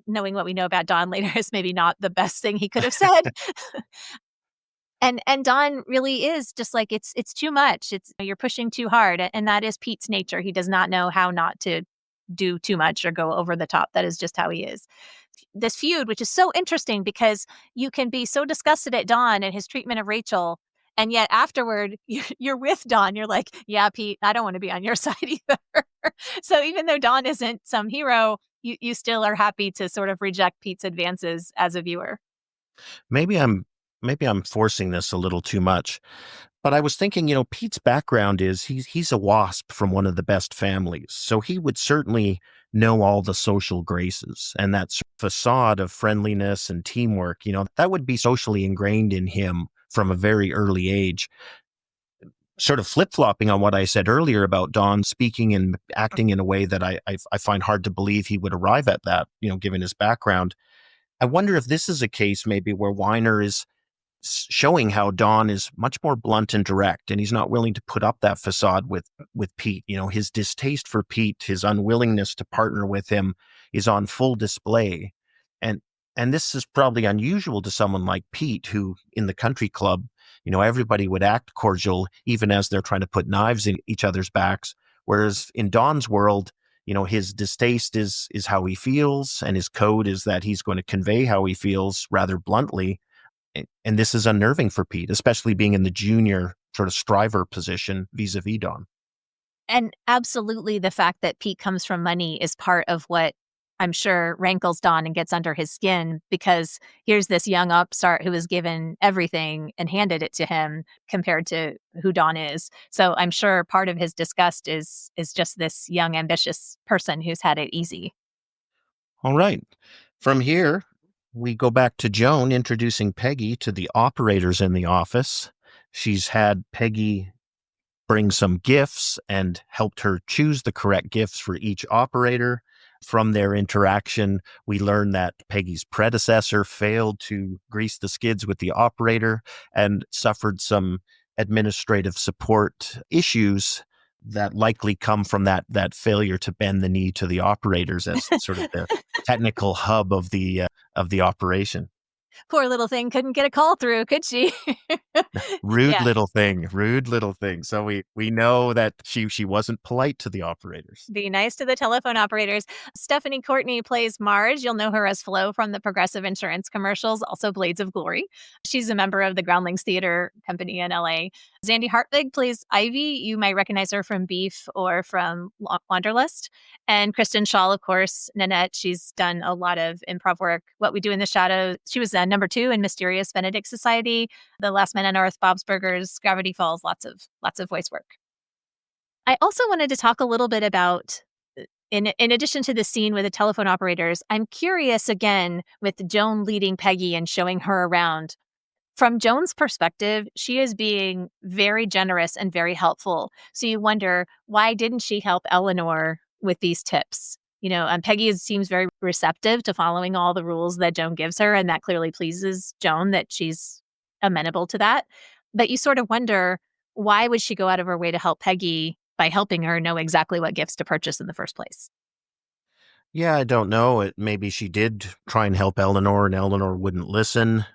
knowing what we know about Dawn later is maybe not the best thing he could have said. And Dawn really is just like, it's too much. You're pushing too hard. And that is Pete's nature. He does not know how not to do too much or go over the top. That is just how he is. This feud, which is so interesting because you can be so disgusted at Dawn and his treatment of Rachel. And yet afterward, you're with Dawn. You're like, "Yeah, Pete, I don't want to be on your side either." So even though Dawn isn't some hero, you still are happy to sort of reject Pete's advances as a viewer. Maybe I'm maybe I'm forcing this a little too much, but I was thinking, Pete's background is he's a wasp from one of the best families, so he would certainly know all the social graces and that facade of friendliness and teamwork. That would be socially ingrained in him from a very early age. Sort of flip flopping on what I said earlier about Don speaking and acting in a way that I find hard to believe he would arrive at that, given his background. I wonder if this is a case maybe where Weiner is showing how Don is much more blunt and direct, and he's not willing to put up that facade with Pete. His distaste for Pete, his unwillingness to partner with him is on full display. And and this is probably unusual to someone like Pete, who in the country club, everybody would act cordial even as they're trying to put knives in each other's backs. Whereas in Don's world, his distaste is how he feels, and his code is that he's going to convey how he feels rather bluntly. And this is unnerving for Pete, especially being in the junior sort of striver position vis-a-vis Don. And absolutely the fact that Pete comes from money is part of what I'm sure rankles Don and gets under his skin because here's this young upstart who was given everything and handed it to him compared to who Don is. So I'm sure part of his disgust is just this young, ambitious person who's had it easy. All right. From here, we go back to Joan introducing Peggy to the operators in the office. She's had Peggy bring some gifts and helped her choose the correct gifts for each operator. From their interaction, we learn that Peggy's predecessor failed to grease the skids with the operator and suffered some administrative support issues that likely come from that failure to bend the knee to the operators as sort of the technical hub of the operation. Poor little thing couldn't get a call through, could she? Rude Yeah. little thing, rude little thing. So we know that she wasn't polite to the operators. Be nice to the telephone operators. Stephanie Courtney plays Marge. You'll know her as Flo from the Progressive Insurance commercials, also Blades of Glory. She's a member of the Groundlings Theater Company in LA. Zandy Hartvig plays Ivy. You might recognize her from Beef or from Wanderlust. And Kristen Shaw, of course, Nanette. She's done a lot of improv work. What We Do in the Shadows. She was number 2 in Mysterious Benedict Society, The Last Man on Earth, Bob's Burgers, Gravity Falls. Lots of voice work. I also wanted to talk a little bit about, in addition to the scene with the telephone operators, I'm curious again with Joan leading Peggy and showing her around. From Joan's perspective, she is being very generous and very helpful. So you wonder, why didn't she help Eleanor with these tips? Peggy seems very receptive to following all the rules that Joan gives her, and that clearly pleases Joan that she's amenable to that. But you sort of wonder, why would she go out of her way to help Peggy by helping her know exactly what gifts to purchase in the first place? Yeah, I don't know. Maybe she did try and help Eleanor and Eleanor wouldn't listen.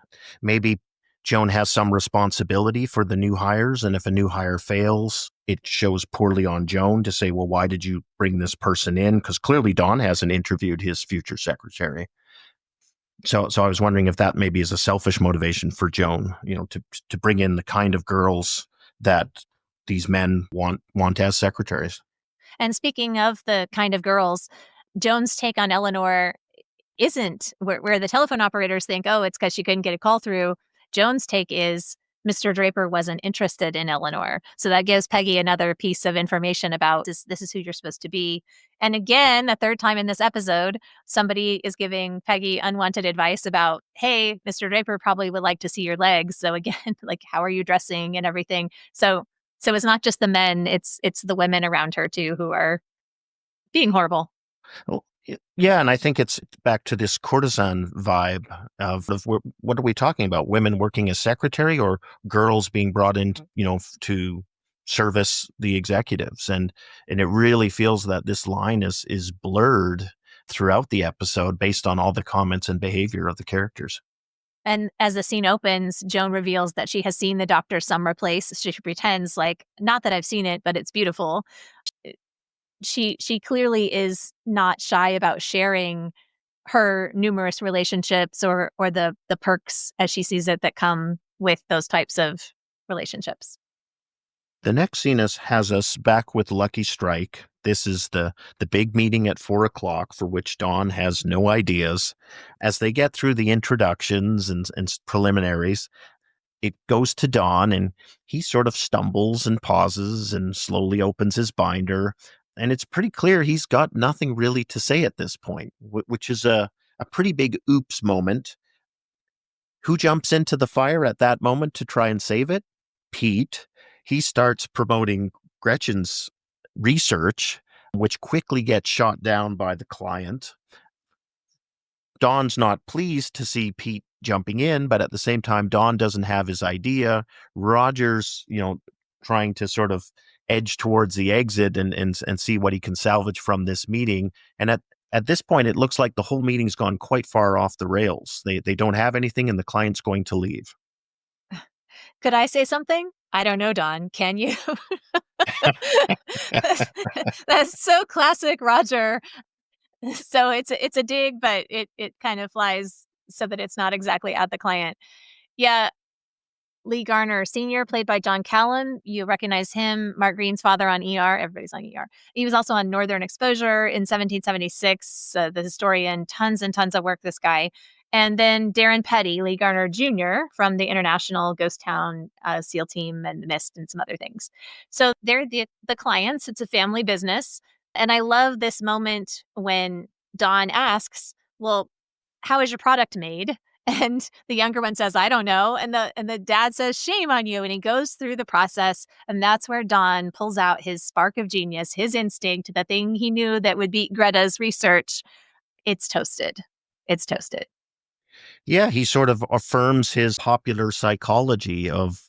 Maybe Joan has some responsibility for the new hires. And if a new hire fails, it shows poorly on Joan to say, well, why did you bring this person in? Because clearly Don hasn't interviewed his future secretary. So I was wondering if that maybe is a selfish motivation for Joan, to bring in the kind of girls that these men want as secretaries. And speaking of the kind of girls, Joan's take on Eleanor isn't where the telephone operators think, oh, it's because she couldn't get a call through. Joan's take is Mr. Draper wasn't interested in Eleanor. So that gives Peggy another piece of information about this is who you're supposed to be. And again, a third time in this episode, somebody is giving Peggy unwanted advice about, hey, Mr. Draper probably would like to see your legs. So again, like, how are you dressing and everything? So it's not just the men, it's the women around her too who are being horrible. Well, yeah, and I think it's back to this courtesan vibe of what are we talking about? Women working as secretary or girls being brought in, to service the executives, and it really feels that this line is blurred throughout the episode based on all the comments and behavior of the characters. And as the scene opens, Joan reveals that she has seen the Doctor's summer place. She pretends like, not that I've seen it, but it's beautiful. She clearly is not shy about sharing her numerous relationships or the perks as she sees it that come with those types of relationships. The next scene has us back with Lucky Strike. This is the big meeting at 4 o'clock for which Dawn has no ideas. As they get through the introductions and preliminaries, it goes to Don, and he sort of stumbles and pauses and slowly opens his binder. And it's pretty clear he's got nothing really to say at this point, which is a pretty big oops moment. Who jumps into the fire at that moment to try and save it? Pete. He starts promoting Gretchen's research, which quickly gets shot down by the client. Don's not pleased to see Pete jumping in, but at the same time, Don doesn't have his idea. Roger's, trying to sort of edge towards the exit and see what he can salvage from this meeting. And at this point, it looks like the whole meeting's gone quite far off the rails. They don't have anything, and the client's going to leave. Could I say something? I don't know, Don. Can you? That's so classic Roger. So it's a dig, but it kind of flies so that it's not exactly at the client. Yeah, Lee Garner Sr., played by John Callan. You recognize him, Mark Green's father on ER. Everybody's on ER. He was also on Northern Exposure in 1776, the historian. Tons and tons of work, this guy. And then Darren Petty, Lee Garner Jr. from the International Ghost Town SEAL Team and The Mist and some other things. So they're the clients. It's a family business. And I love this moment when Dawn asks, well, how is your product made? And the younger one says, I don't know. And the dad says, shame on you. And he goes through the process. And that's where Don pulls out his spark of genius, his instinct, the thing he knew that would beat Greta's research. It's toasted. It's toasted. Yeah, he sort of affirms his popular psychology of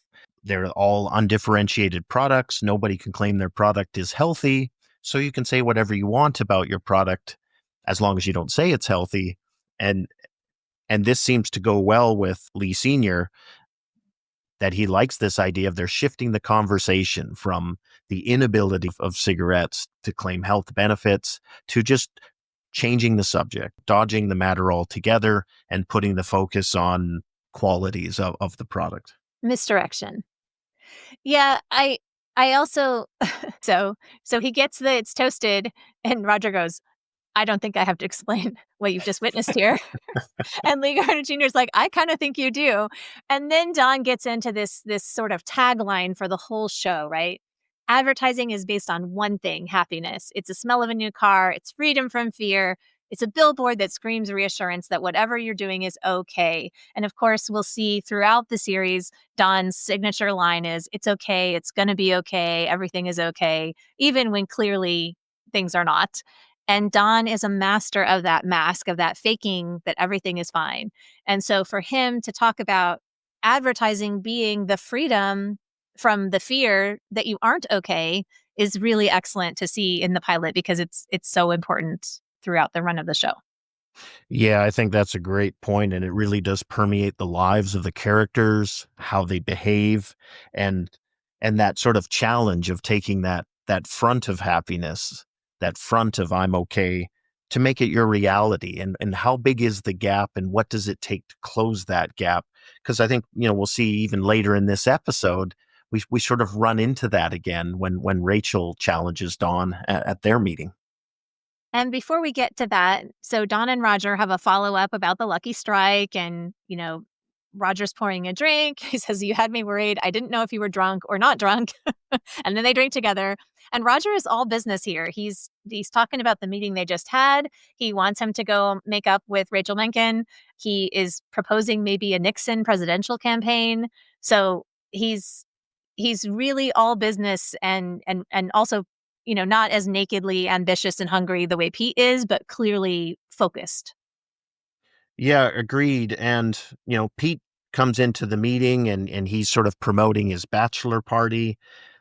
They're all undifferentiated products. Nobody can claim their product is healthy. So you can say whatever you want about your product as long as you don't say it's healthy. And and this seems to go well with Lee Sr., that he likes this idea of they're shifting the conversation from the inability of cigarettes to claim health benefits to just changing the subject, dodging the matter altogether, and putting the focus on qualities of the product. Misdirection. Yeah, I also so he gets the "It's toasted," and Roger goes, "I don't think I have to explain what you've just witnessed here." And Lee Gardner Jr. is like, "I kinda think you do." And then Don gets into this sort of tagline for the whole show, right? Advertising is based on one thing, happiness. It's a smell of a new car, it's freedom from fear, it's a billboard that screams reassurance that whatever you're doing is okay. And of course, we'll see throughout the series, Don's signature line is, "It's okay, it's gonna be okay, everything is okay," even when clearly things are not. And Don is a master of that mask, of that faking that everything is fine. And so for him to talk about advertising being the freedom from the fear that you aren't okay is really excellent to see in the pilot because it's so important throughout the run of the show. Yeah, I think that's a great point, and it really does permeate the lives of the characters, how they behave, and that sort of challenge of taking that front of happiness, that front of "I'm okay," to make it your reality, and how big is the gap, and what does it take to close that gap? Because I think, we'll see even later in this episode, we sort of run into that again when Rachel challenges Dawn at their meeting. And before we get to that, so Don and Roger have a follow-up about the Lucky Strike and, Roger's pouring a drink. He says, "You had me worried. I didn't know if you were drunk or not drunk." And then they drink together. And Roger is all business here. He's talking about the meeting they just had. He wants him to go make up with Rachel Menken. He is proposing maybe a Nixon presidential campaign. So he's really all business and also not as nakedly ambitious and hungry the way Pete is, but clearly focused. Yeah, agreed. And, Pete comes into the meeting and he's sort of promoting his bachelor party,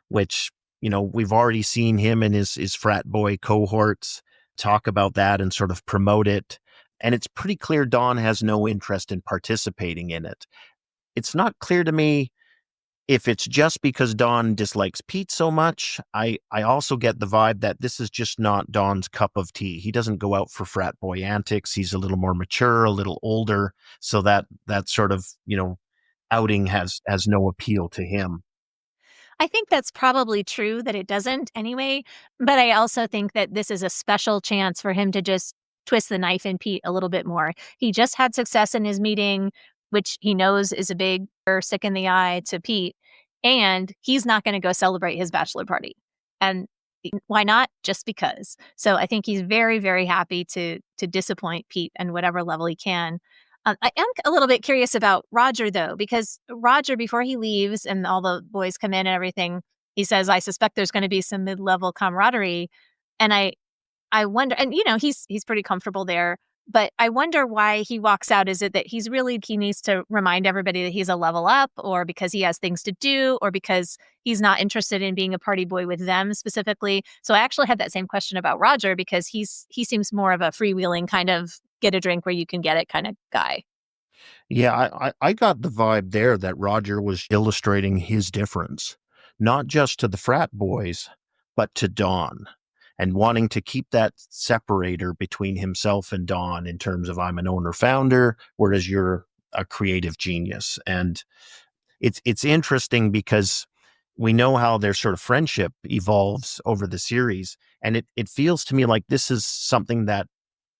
which, we've already seen him and his frat boy cohorts talk about that and sort of promote it. And it's pretty clear Don has no interest in participating in it. It's not clear to me if it's just because Don dislikes Pete so much. I also get the vibe that this is just not Don's cup of tea. He doesn't go out for frat boy antics. He's a little more mature, a little older, so that sort of, outing has no appeal to him. I think that's probably true that it doesn't anyway, but I also think that this is a special chance for him to just twist the knife in Pete a little bit more. He just had success in his meeting, which he knows is a big sick in the eye to Pete, and he's not going to go celebrate his bachelor party. And why not? Just because. So I think he's very, very happy to disappoint Pete on whatever level he can. I am a little bit curious about Roger, though, because Roger, before he leaves and all the boys come in and everything, he says, "I suspect there's going to be some mid-level camaraderie," and I wonder, and he's pretty comfortable there, but I wonder why he walks out. Is it that he needs to remind everybody that he's a level up, or because he has things to do, or because he's not interested in being a party boy with them specifically? So I actually had that same question about Roger because he seems more of a freewheeling kind of get a drink where you can get it kind of guy. Yeah, I got the vibe there that Roger was illustrating his difference, not just to the frat boys, but to Don, and wanting to keep that separator between himself and Don in terms of I'm an owner founder, whereas you're a creative genius. And it's interesting because we know how their sort of friendship evolves over the series. And it feels to me like this is something that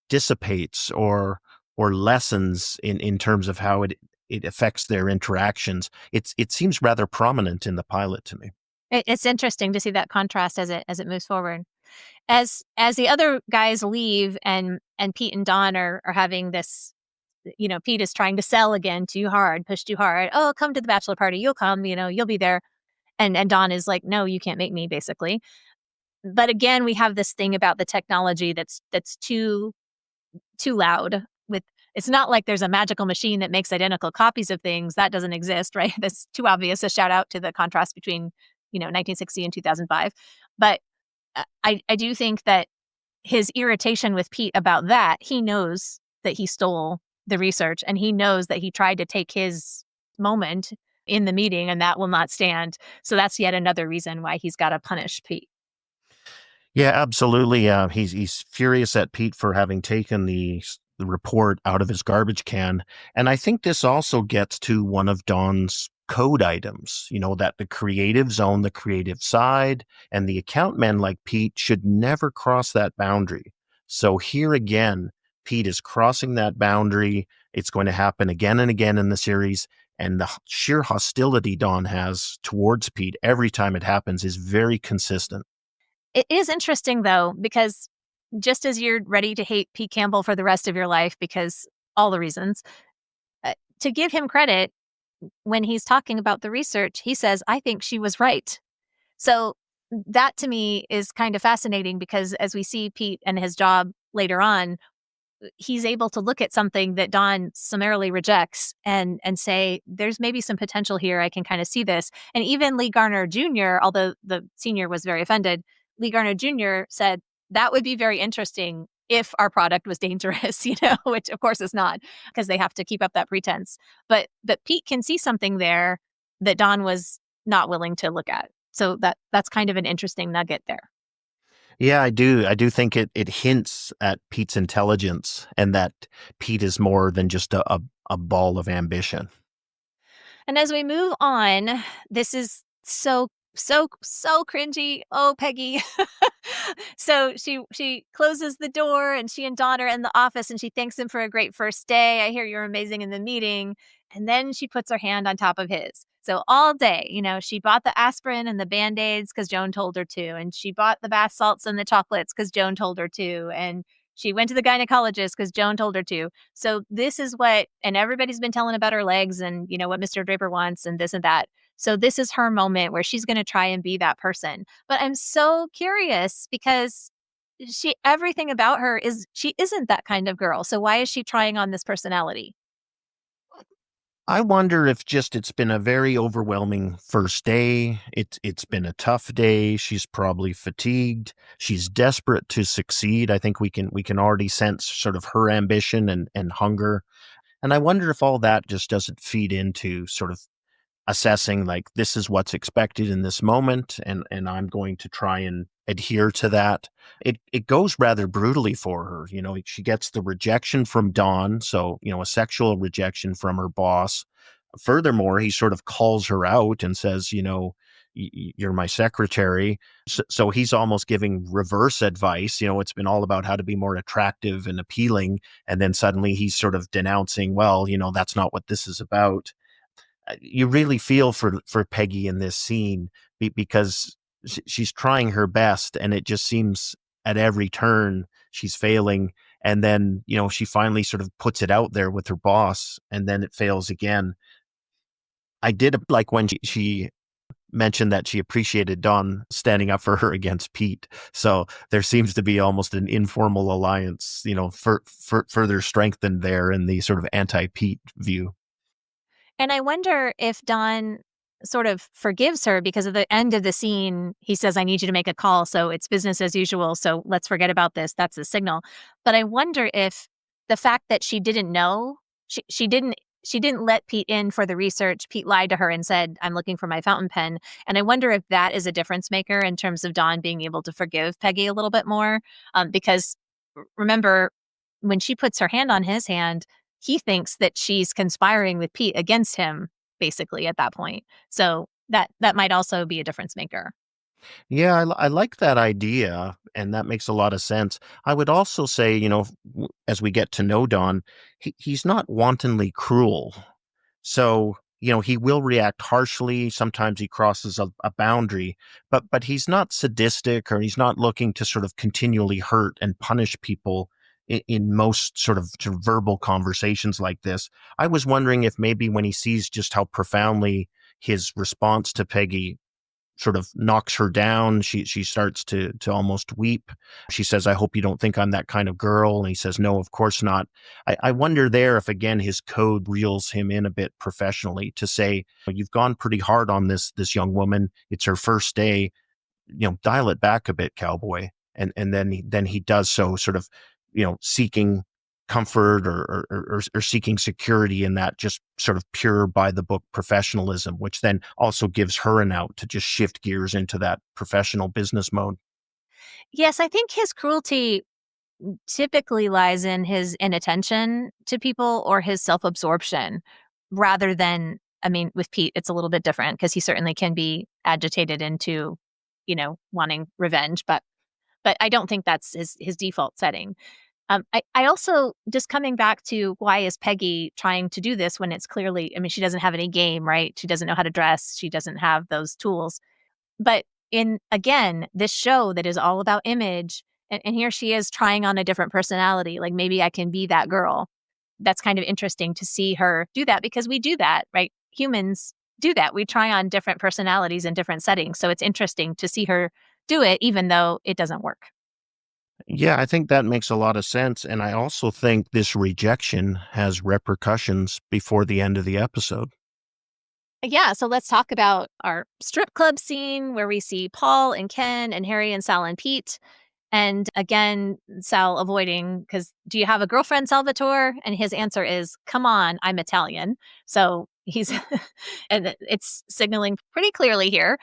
dissipates or lessens in terms of how it affects their interactions. It seems rather prominent in the pilot to me. It's interesting to see that contrast as it moves forward. As the other guys leave and Pete and Don are having this, Pete is trying to sell again too hard, push too hard. "Oh, come to the bachelor party. You'll come, you'll be there." And Don is like, "No, you can't make me," basically. But again, we have this thing about the technology that's too loud with It's not like there's a magical machine that makes identical copies of things. That doesn't exist, right? That's too obvious a shout out to the contrast between, 1960 and 2005. But I do think that his irritation with Pete about that, he knows that he stole the research and he knows that he tried to take his moment in the meeting and that will not stand. So that's yet another reason why he's got to punish Pete. Yeah, absolutely. He's furious at Pete for having taken the report out of his garbage can, and I think this also gets to one of Don's code items. You know that the creatives own the creative side, and the account men like Pete should never cross that boundary. So here again, Pete is crossing that boundary. It's going to happen again and again in the series. And the sheer hostility Don has towards Pete every time it happens is very consistent. It is interesting though, because just as you're ready to hate Pete Campbell for the rest of your life because all the reasons, to give him credit, when he's talking about the research, he says, I think she was right. So that to me is kind of fascinating because as we see Pete and his job later on, he's able to look at something that Don summarily rejects and say, there's maybe some potential here. I can kind of see this. And even Lee Garner Jr., although the senior was very offended, Lee Garner Jr. said that would be very interesting if our product was dangerous, which of course is not because they have to keep up that pretense. But Pete can see something there that Don was not willing to look at. So that's kind of an interesting nugget there. Yeah, I do. I do think it hints at Pete's intelligence and that Pete is more than just a ball of ambition. And as we move on, this is so cringy. Oh, Peggy. So she closes the door and she and Don are in the office and she thanks him for a great first day. I hear you're amazing in the meeting. And then she puts her hand on top of his. So all day, she bought the aspirin and the band-aids because Joan told her to. And she bought the bath salts and the chocolates because Joan told her to. And she went to the gynecologist because Joan told her to. So this is what, and everybody's been telling about her legs and, what Mr. Draper wants and this and that. So this is her moment where she's going to try and be that person. But I'm so curious because everything about her is she isn't that kind of girl. So why is she trying on this personality? I wonder if just it's been a very overwhelming first day. It's been a tough day. She's probably fatigued. She's desperate to succeed. I think we can already sense sort of her ambition and hunger. And I wonder if all that just doesn't feed into sort of assessing like this is what's expected in this moment and I'm going to try and adhere to that. It goes rather brutally for her. She gets the rejection from Don, so, a sexual rejection from her boss. Furthermore, he sort of calls her out and says, you're my secretary. So he's almost giving reverse advice. It's been all about how to be more attractive and appealing. And then suddenly he's sort of denouncing, well, that's not what this is about. You really feel for Peggy in this scene because she's trying her best, and it just seems at every turn she's failing. And then she finally sort of puts it out there with her boss, and then it fails again. I did like when she mentioned that she appreciated Don standing up for her against Pete. So there seems to be almost an informal alliance, for further strengthened there in the sort of anti-Pete view. And I wonder if Don sort of forgives her because at the end of the scene, he says, I need you to make a call. So it's business as usual. So let's forget about this. That's the signal. But I wonder if the fact that she didn't know, she didn't let Pete in for the research. Pete lied to her and said, I'm looking for my fountain pen. And I wonder if that is a difference maker in terms of Don being able to forgive Peggy a little bit more. Because remember, when she puts her hand on his hand, he thinks that she's conspiring with Pete against him, basically, at that point. So that might also be a difference maker. Yeah, I like that idea, and that makes a lot of sense. I would also say, as we get to know Don, he's not wantonly cruel. So, he will react harshly. Sometimes he crosses a boundary, but he's not sadistic or he's not looking to sort of continually hurt and punish people in most sort of verbal conversations like this. I was wondering if maybe when he sees just how profoundly his response to Peggy sort of knocks her down. She starts to almost weep. She says, "I hope you don't think I'm that kind of girl." And he says, "No, of course not." I wonder there if again his code reels him in a bit professionally to say, "You've gone pretty hard on this young woman. It's her first day. Dial it back a bit, cowboy." And then he does so, sort of, seeking comfort or seeking security in that just sort of pure by the book professionalism, which then also gives her an out to just shift gears into that professional business mode. Yes, I think his cruelty typically lies in his inattention to people or his self-absorption rather than, I mean, with Pete, it's a little bit different because he certainly can be agitated into, wanting revenge, but I don't think that's his default setting. I also, just coming back to why is Peggy trying to do this when it's clearly, I mean, she doesn't have any game, right? She doesn't know how to dress. She doesn't have those tools. But in, again, this show that is all about image, and here she is trying on a different personality. Like, maybe I can be that girl. That's kind of interesting to see her do that because we do that, right? Humans do that. We try on different personalities in different settings. So it's interesting to see her do it, even though it doesn't work. Yeah, I think that makes a lot of sense. And I also think this rejection has repercussions before the end of the episode. Yeah, so let's talk about our strip club scene where we see Paul and Ken and Harry and Sal and Pete. And again, Sal avoiding because, do you have a girlfriend, Salvatore? And his answer is, come on, I'm Italian. So he's, and it's signaling pretty clearly here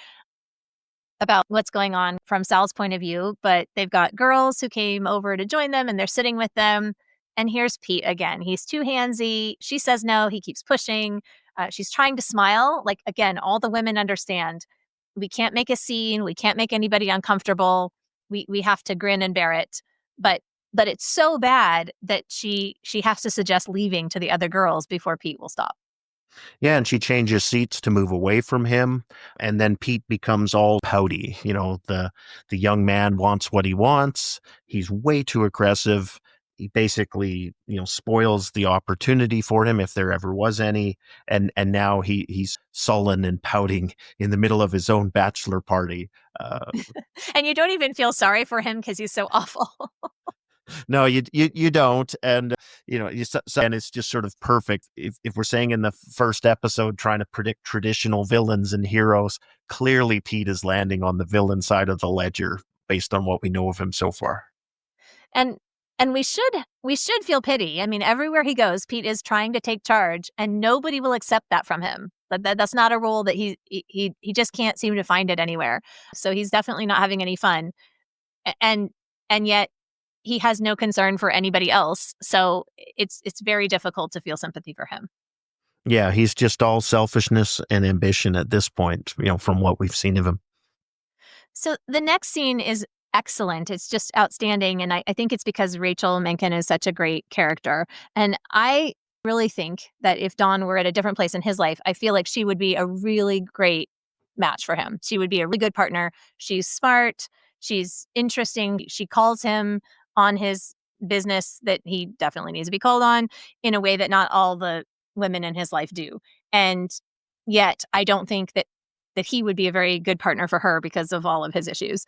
about what's going on from Sal's point of view. But they've got girls who came over to join them and they're sitting with them. And here's Pete again. He's too handsy. She says no. He keeps pushing. She's trying to smile. Like, again, all the women understand we can't make a scene. We can't make anybody uncomfortable. We have to grin and bear it. But it's so bad that she has to suggest leaving to the other girls before Pete will stop. Yeah, and she changes seats to move away from him, and then Pete becomes all pouty. The young man wants what he wants. He's way too aggressive. He basically, spoils the opportunity for him if there ever was any. And now he's sullen and pouting in the middle of his own bachelor party. Uh, And you don't even feel sorry for him because he's so awful. No, you don't, and and it's just sort of perfect. If we're saying in the first episode, trying to predict traditional villains and heroes, clearly Pete is landing on the villain side of the ledger based on what we know of him so far. And we should feel pity. I mean, everywhere he goes, Pete is trying to take charge, and nobody will accept that from him. That's not a role that he just can't seem to find it anywhere. So he's definitely not having any fun. And yet he has no concern for anybody else. So it's very difficult to feel sympathy for him. Yeah, he's just all selfishness and ambition at this point. From what we've seen of him. So the next scene is excellent. It's just outstanding. And I think it's because Rachel Menken is such a great character. And I really think that if Don were at a different place in his life, I feel like she would be a really great match for him. She would be a really good partner. She's smart. She's interesting. She calls him on his business that he definitely needs to be called on in a way that not all the women in his life do. And yet I don't think that he would be a very good partner for her because of all of his issues.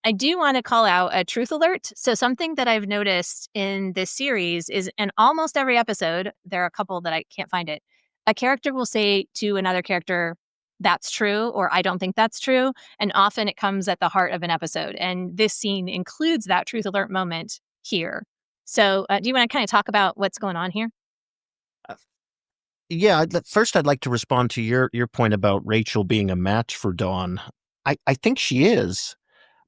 I do want to call out a truth alert. So, something that I've noticed in this series is in almost every episode, there are a couple that I can't find it. A character will say to another character, that's true, or I don't think that's true. And often it comes at the heart of an episode. And this scene includes that truth alert moment here. So, do you want to kind of talk about what's going on here? Yeah, first I'd like to respond to your point about Rachel being a match for Dawn. I think she is.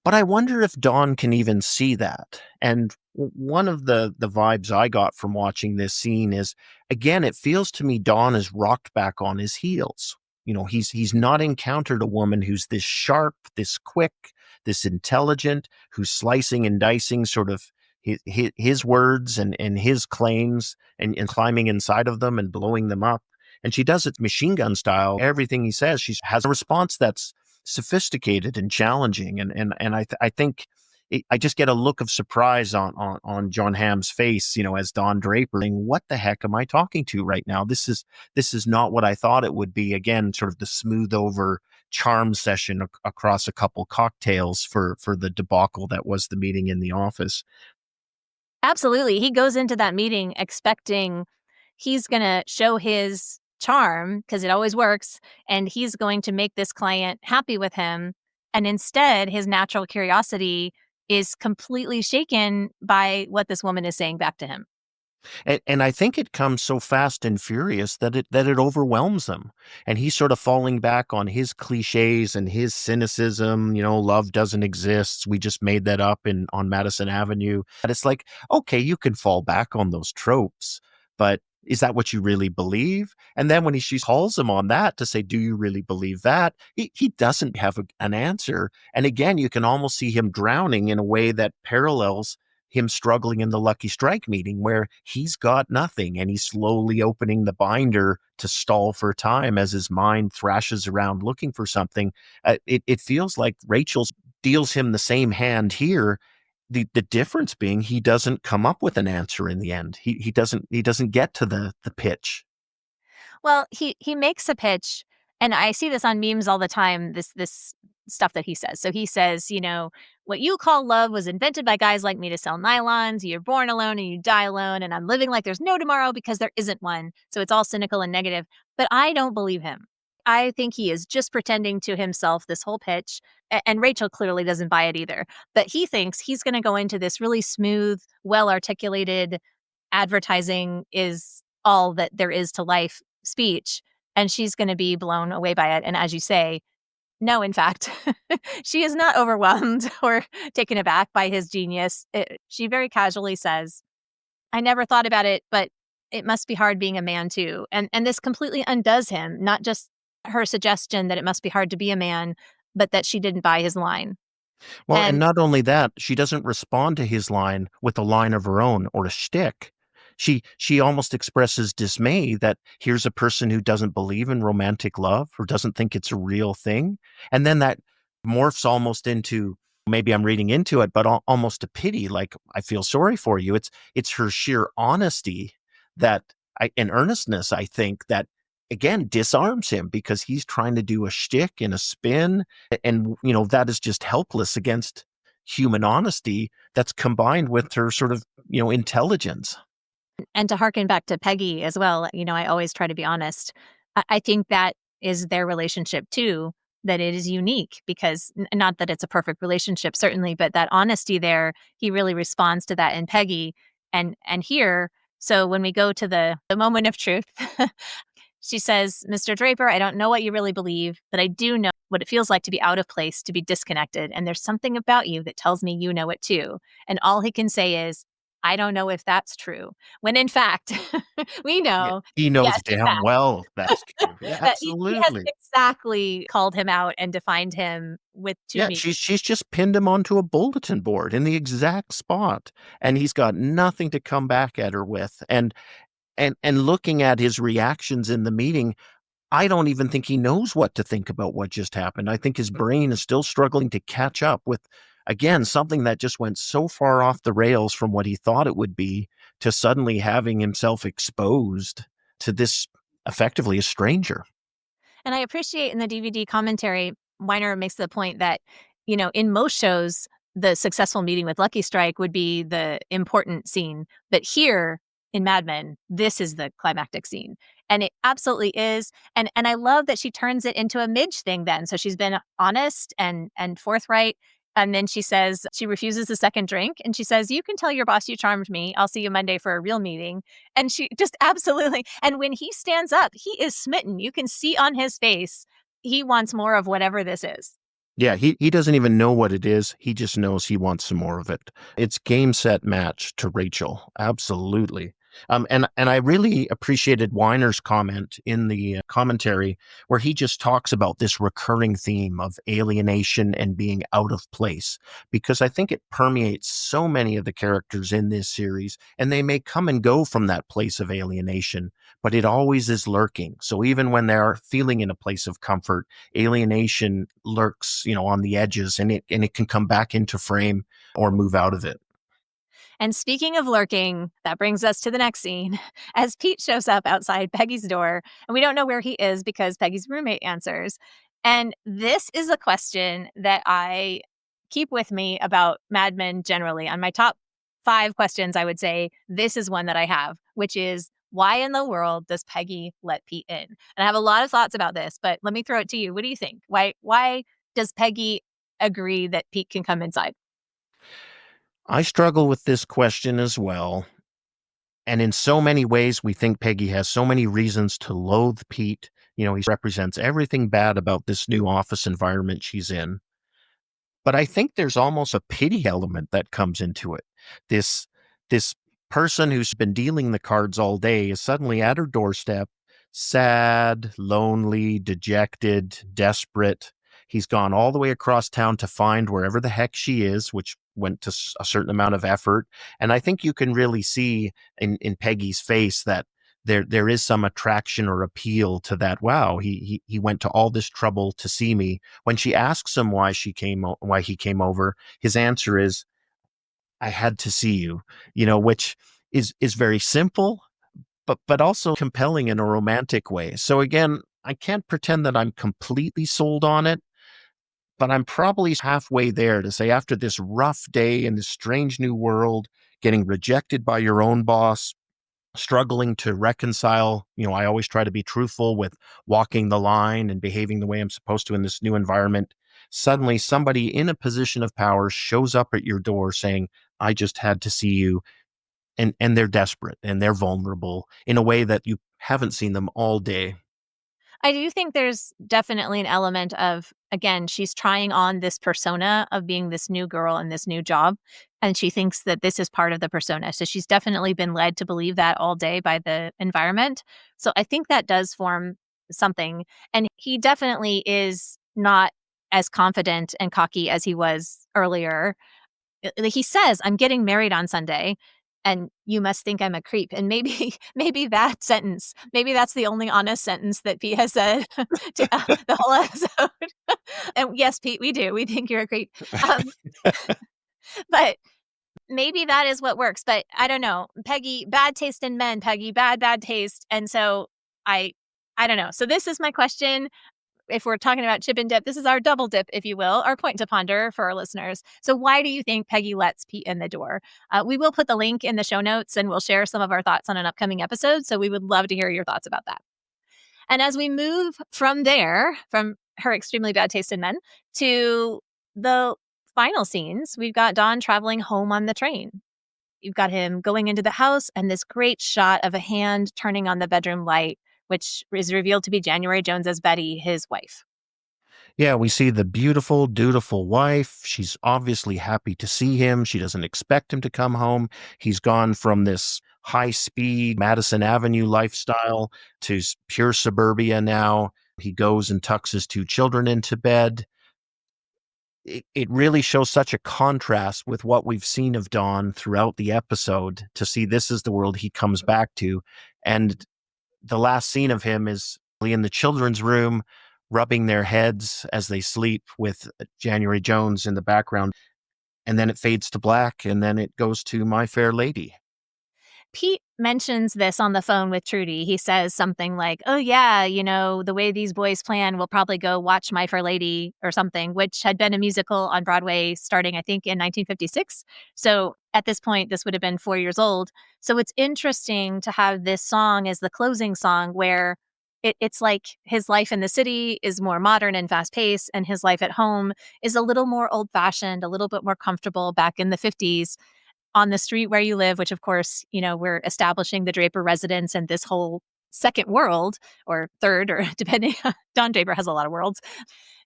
But I wonder if Dawn can even see that. And one of the vibes I got from watching this scene is, again, it feels to me Dawn is rocked back on his heels. He's not encountered a woman who's this sharp, this quick, this intelligent, who's slicing and dicing sort of his words and his claims and climbing inside of them and blowing them up. And she does it machine gun style. Everything he says, she has a response that's sophisticated and challenging. And I think I just get a look of surprise on John Hamm's face, as Don Draper saying, "What the heck am I talking to right now? This is not what I thought it would be." Again, sort of the smooth over charm session across a couple cocktails for the debacle that was the meeting in the office. Absolutely. He goes into that meeting expecting he's gonna show his charm, because it always works, and he's going to make this client happy with him, and instead, his natural curiosity is completely shaken by what this woman is saying back to him. And I think it comes so fast and furious that it overwhelms them. And he's sort of falling back on his cliches and his cynicism, love doesn't exist. We just made that up in on Madison Avenue. And it's like, okay, you can fall back on those tropes, but is that what you really believe? And then when she calls him on that to say, do you really believe that? He doesn't have an answer. And again, you can almost see him drowning in a way that parallels him struggling in the Lucky Strike meeting where he's got nothing and he's slowly opening the binder to stall for time as his mind thrashes around looking for something. It feels like Rachel deals him the same hand here. The difference being he doesn't come up with an answer in the end. He doesn't get to the pitch. Well, he makes a pitch, and I see this on memes all the time, this stuff that he says. So he says, "What you call love was invented by guys like me to sell nylons. You're born alone and you die alone, and I'm living like there's no tomorrow because there isn't one." So it's all cynical and negative, but I don't believe him. I think he is just pretending to himself this whole pitch, and Rachel clearly doesn't buy it either. But he thinks he's gonna go into this really smooth, well-articulated advertising is all that there is to life speech, and she's gonna be blown away by it, and as you say, no, in fact, she is not overwhelmed or taken aback by his genius. She very casually says, "I never thought about it, but it must be hard being a man too," and this completely undoes him, not just her suggestion that it must be hard to be a man, but that she didn't buy his line, Well, and and not only that, she doesn't respond to his line with a line of her own or a shtick. She almost expresses dismay that here's a person who doesn't believe in romantic love or doesn't think it's a real thing. And then that morphs almost into, maybe I'm reading into it, but almost a pity, like I feel sorry for you. It's her sheer honesty that and earnestness, I think, that again disarms him because he's trying to do a shtick and a spin, and that is just helpless against human honesty that's combined with her sort of intelligence. to harken back to Peggy as well, I always try to be honest. I think that is their relationship too, that it is unique because not that it's a perfect relationship, certainly, but that honesty there, he really responds to that in Peggy and here. So when we go to the moment of truth, she says, "Mr. Draper, I don't know what you really believe, but I do know what it feels like to be out of place, to be disconnected. And there's something about you that tells me you know it too." And all he can say is, "I don't know if that's true." When in fact, we Yeah, know, he yes, knows in damn fact, well that's true. Yeah, that he has absolutely. exactly called him out and defined him with 2 Yeah, meanings. she's just pinned him onto a bulletin board in the exact spot, and he's got nothing to come back at her with. And looking at his reactions in the meeting, I don't even think he knows what to think about what just happened. I think his brain is still struggling to catch up with, again, something that just went so far off the rails from what he thought it would be to suddenly having himself exposed to this effectively a stranger. And I appreciate in the DVD commentary, Weiner makes the point that, in most shows, the successful meeting with Lucky Strike would be the important scene. But here in Mad Men, this is the climactic scene. And it absolutely is. And I love that she turns it into a Midge thing then. So she's been honest and forthright. And then she says she refuses the second drink and she says, "You can tell your boss you charmed me. I'll see you Monday for a real meeting." And she just absolutely, and when he stands up, he is smitten. You can see on his face, he wants more of whatever this is. Yeah, he doesn't even know what it is. He just knows he wants some more of it. It's game, set, match to Rachel. Absolutely. And I really appreciated Weiner's comment in the commentary where he just talks about this recurring theme of alienation and being out of place, because I think it permeates so many of the characters in this series, and they may come and go from that place of alienation, but it always is lurking. So even when they're feeling in a place of comfort, alienation lurks, on the edges, and it can come back into frame or move out of it. And speaking of lurking, that brings us to the next scene as Pete shows up outside Peggy's door, and we don't know where he is because Peggy's roommate answers. And this is a question that I keep with me about Mad Men generally. On my top 5 questions, I would say this is one that I have, which is why in the world does Peggy let Pete in? And I have a lot of thoughts about this, but let me throw it to you. What do you think? Why does Peggy agree that Pete can come inside? I struggle with this question as well. And in so many ways, we think Peggy has so many reasons to loathe Pete. He represents everything bad about this new office environment she's in. But I think there's almost a pity element that comes into it. This this person who's been dealing the cards all day is suddenly at her doorstep, sad, lonely, dejected, desperate. He's gone all the way across town to find wherever the heck she is, which went to a certain amount of effort. And I think you can really see in Peggy's face that there is some attraction or appeal to that. Wow, he went to all this trouble to see me. When she asks him why he came over, his answer is, "I had to see you," which is very simple, but also compelling in a romantic way. So again, I can't pretend that I'm completely sold on it, but I'm probably halfway there to say after this rough day in this strange new world, getting rejected by your own boss, struggling to reconcile. I always try to be truthful with walking the line and behaving the way I'm supposed to in this new environment. Suddenly, somebody in a position of power shows up at your door saying, "I just had to see you." And they're desperate and they're vulnerable in a way that you haven't seen them all day. I do think there's definitely an element of, again, she's trying on this persona of being this new girl in this new job, and she thinks that this is part of the persona. So she's definitely been led to believe that all day by the environment. So I think that does form something. And he definitely is not as confident and cocky as he was earlier. Like he says, "I'm getting married on Sunday, and you must think I'm a creep." And maybe maybe that sentence, maybe that's the only honest sentence that Pete has said to the whole episode. And yes, Pete, we do. We think you're a creep. Um, but maybe that is what works. But I don't know. Peggy, bad taste in men, Peggy, bad taste. And so I I don't know. So this is my question. If we're talking about chip and dip, this is our double dip, if you will, our point to ponder for our listeners. So, why do you think Peggy lets Pete in the door? We will put the link in the show notes and we'll share some of our thoughts on an upcoming episode. So, we would love to hear your thoughts about that. And as we move from there, from her extremely bad taste in men to the final scenes, we've got Don traveling home on the train. You've got him going into the house and this great shot of a hand turning on the bedroom light, which is revealed to be January Jones as Betty, his wife. Yeah, we see the beautiful, dutiful wife. She's obviously happy to see him. She doesn't expect him to come home. He's gone from this high speed Madison Avenue lifestyle to pure suburbia now. He goes and tucks his 2 children into bed. It really shows such a contrast with what we've seen of Don throughout the episode to see this is the world he comes back to. And the last scene of him is in the children's room, rubbing their heads as they sleep with January Jones in the background. And then it fades to black, and then it goes to My Fair Lady. Pete mentions this on the phone with Trudy. He says something like, "Oh, yeah, the way these boys plan, we'll probably go watch My Fair Lady or something," which had been a musical on Broadway starting, I think, in 1956. So at this point, this would have been 4 years old. So it's interesting to have this song as the closing song where it's like his life in the city is more modern and fast paced, and his life at home is a little more old fashioned, a little bit more comfortable back in the 50s on the street where you live, which of course, we're establishing the Draper residence and this whole second world or third or depending Don Draper has a lot of worlds,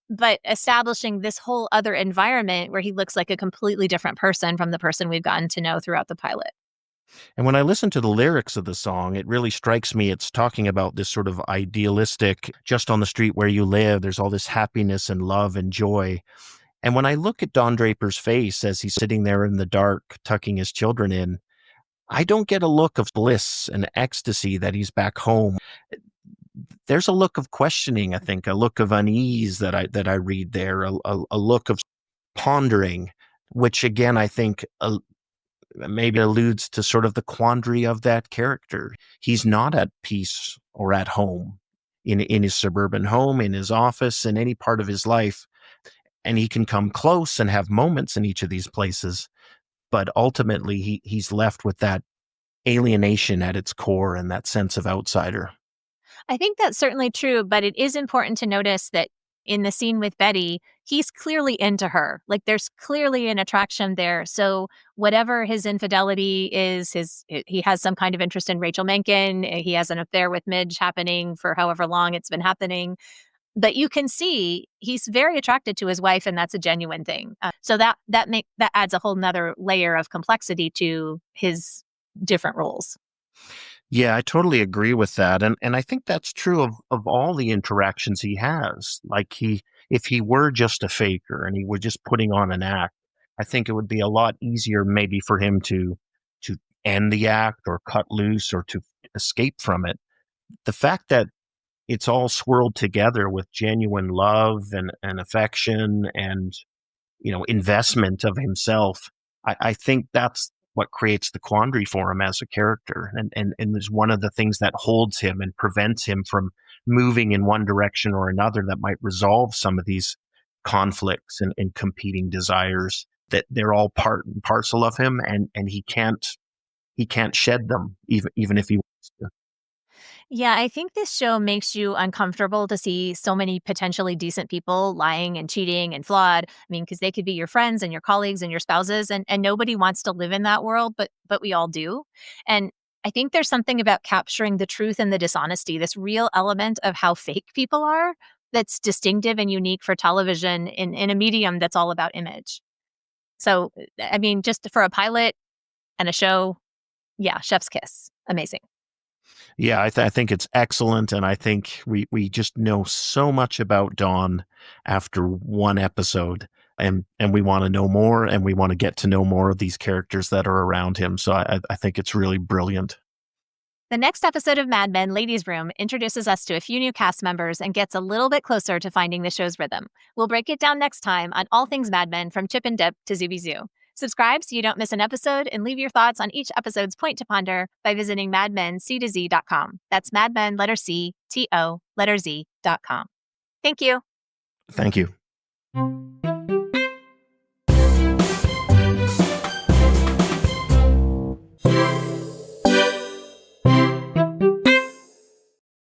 but establishing this whole other environment where he looks like a completely different person from the person we've gotten to know throughout the pilot. And when I listen to the lyrics of the song, it really strikes me it's talking about this sort of idealistic, just on the street where you live, there's all this happiness and love and joy. And when I look at Don Draper's face as he's sitting there in the dark, tucking his children in, I don't get a look of bliss and ecstasy that he's back home. There's a look of questioning, I think, a look of unease that I read there, a look of pondering, which again I think maybe alludes to sort of the quandary of that character. He's not at peace or at home. in his suburban home, in his office, in any part of his life. And he can come close and have moments in each of these places. But ultimately, he's left with that alienation at its core and that sense of outsider. I think that's certainly true, but it is important to notice that in the scene with Betty, he's clearly into her. Like there's clearly an attraction there. So whatever his infidelity is, he has some kind of interest in Rachel Menken. He has an affair with Midge happening for however long it's been happening. But you can see he's very attracted to his wife, and that's a genuine thing. So that adds a whole nother layer of complexity to his different roles. Yeah, I totally agree with that. And I think that's true of all the interactions he has. Like if he were just a faker and he were just putting on an act, I think it would be a lot easier maybe for him to end the act or cut loose or to escape from it. The fact that it's all swirled together with genuine love and affection and investment of himself. I think that's what creates the quandary for him as a character, and is one of the things that holds him and prevents him from moving in one direction or another that might resolve some of these conflicts and competing desires. That they're all part and parcel of him, and he can't shed them even if he wants to. Yeah, I think this show makes you uncomfortable to see so many potentially decent people lying and cheating and flawed. I mean, because they could be your friends and your colleagues and your spouses, and nobody wants to live in that world, but we all do. And I think there's something about capturing the truth and the dishonesty, this real element of how fake people are, that's distinctive and unique for television in a medium that's all about image. So, I mean, just for a pilot and a show, yeah, chef's kiss. Amazing. Yeah, I think it's excellent, and I think we just know so much about Don after one episode, and we want to know more, and we want to get to know more of these characters that are around him. So I think it's really brilliant. The next episode of Mad Men Ladies Room introduces us to a few new cast members and gets a little bit closer to finding the show's rhythm. We'll break it down next time on all things Mad Men from Chip and Dip to Zuby Zoo. Subscribe so you don't miss an episode and leave your thoughts on each episode's point to ponder by visiting madmenctoz.com. That's madmen, letter C, T-O, letter Z.com. Thank you. Thank you.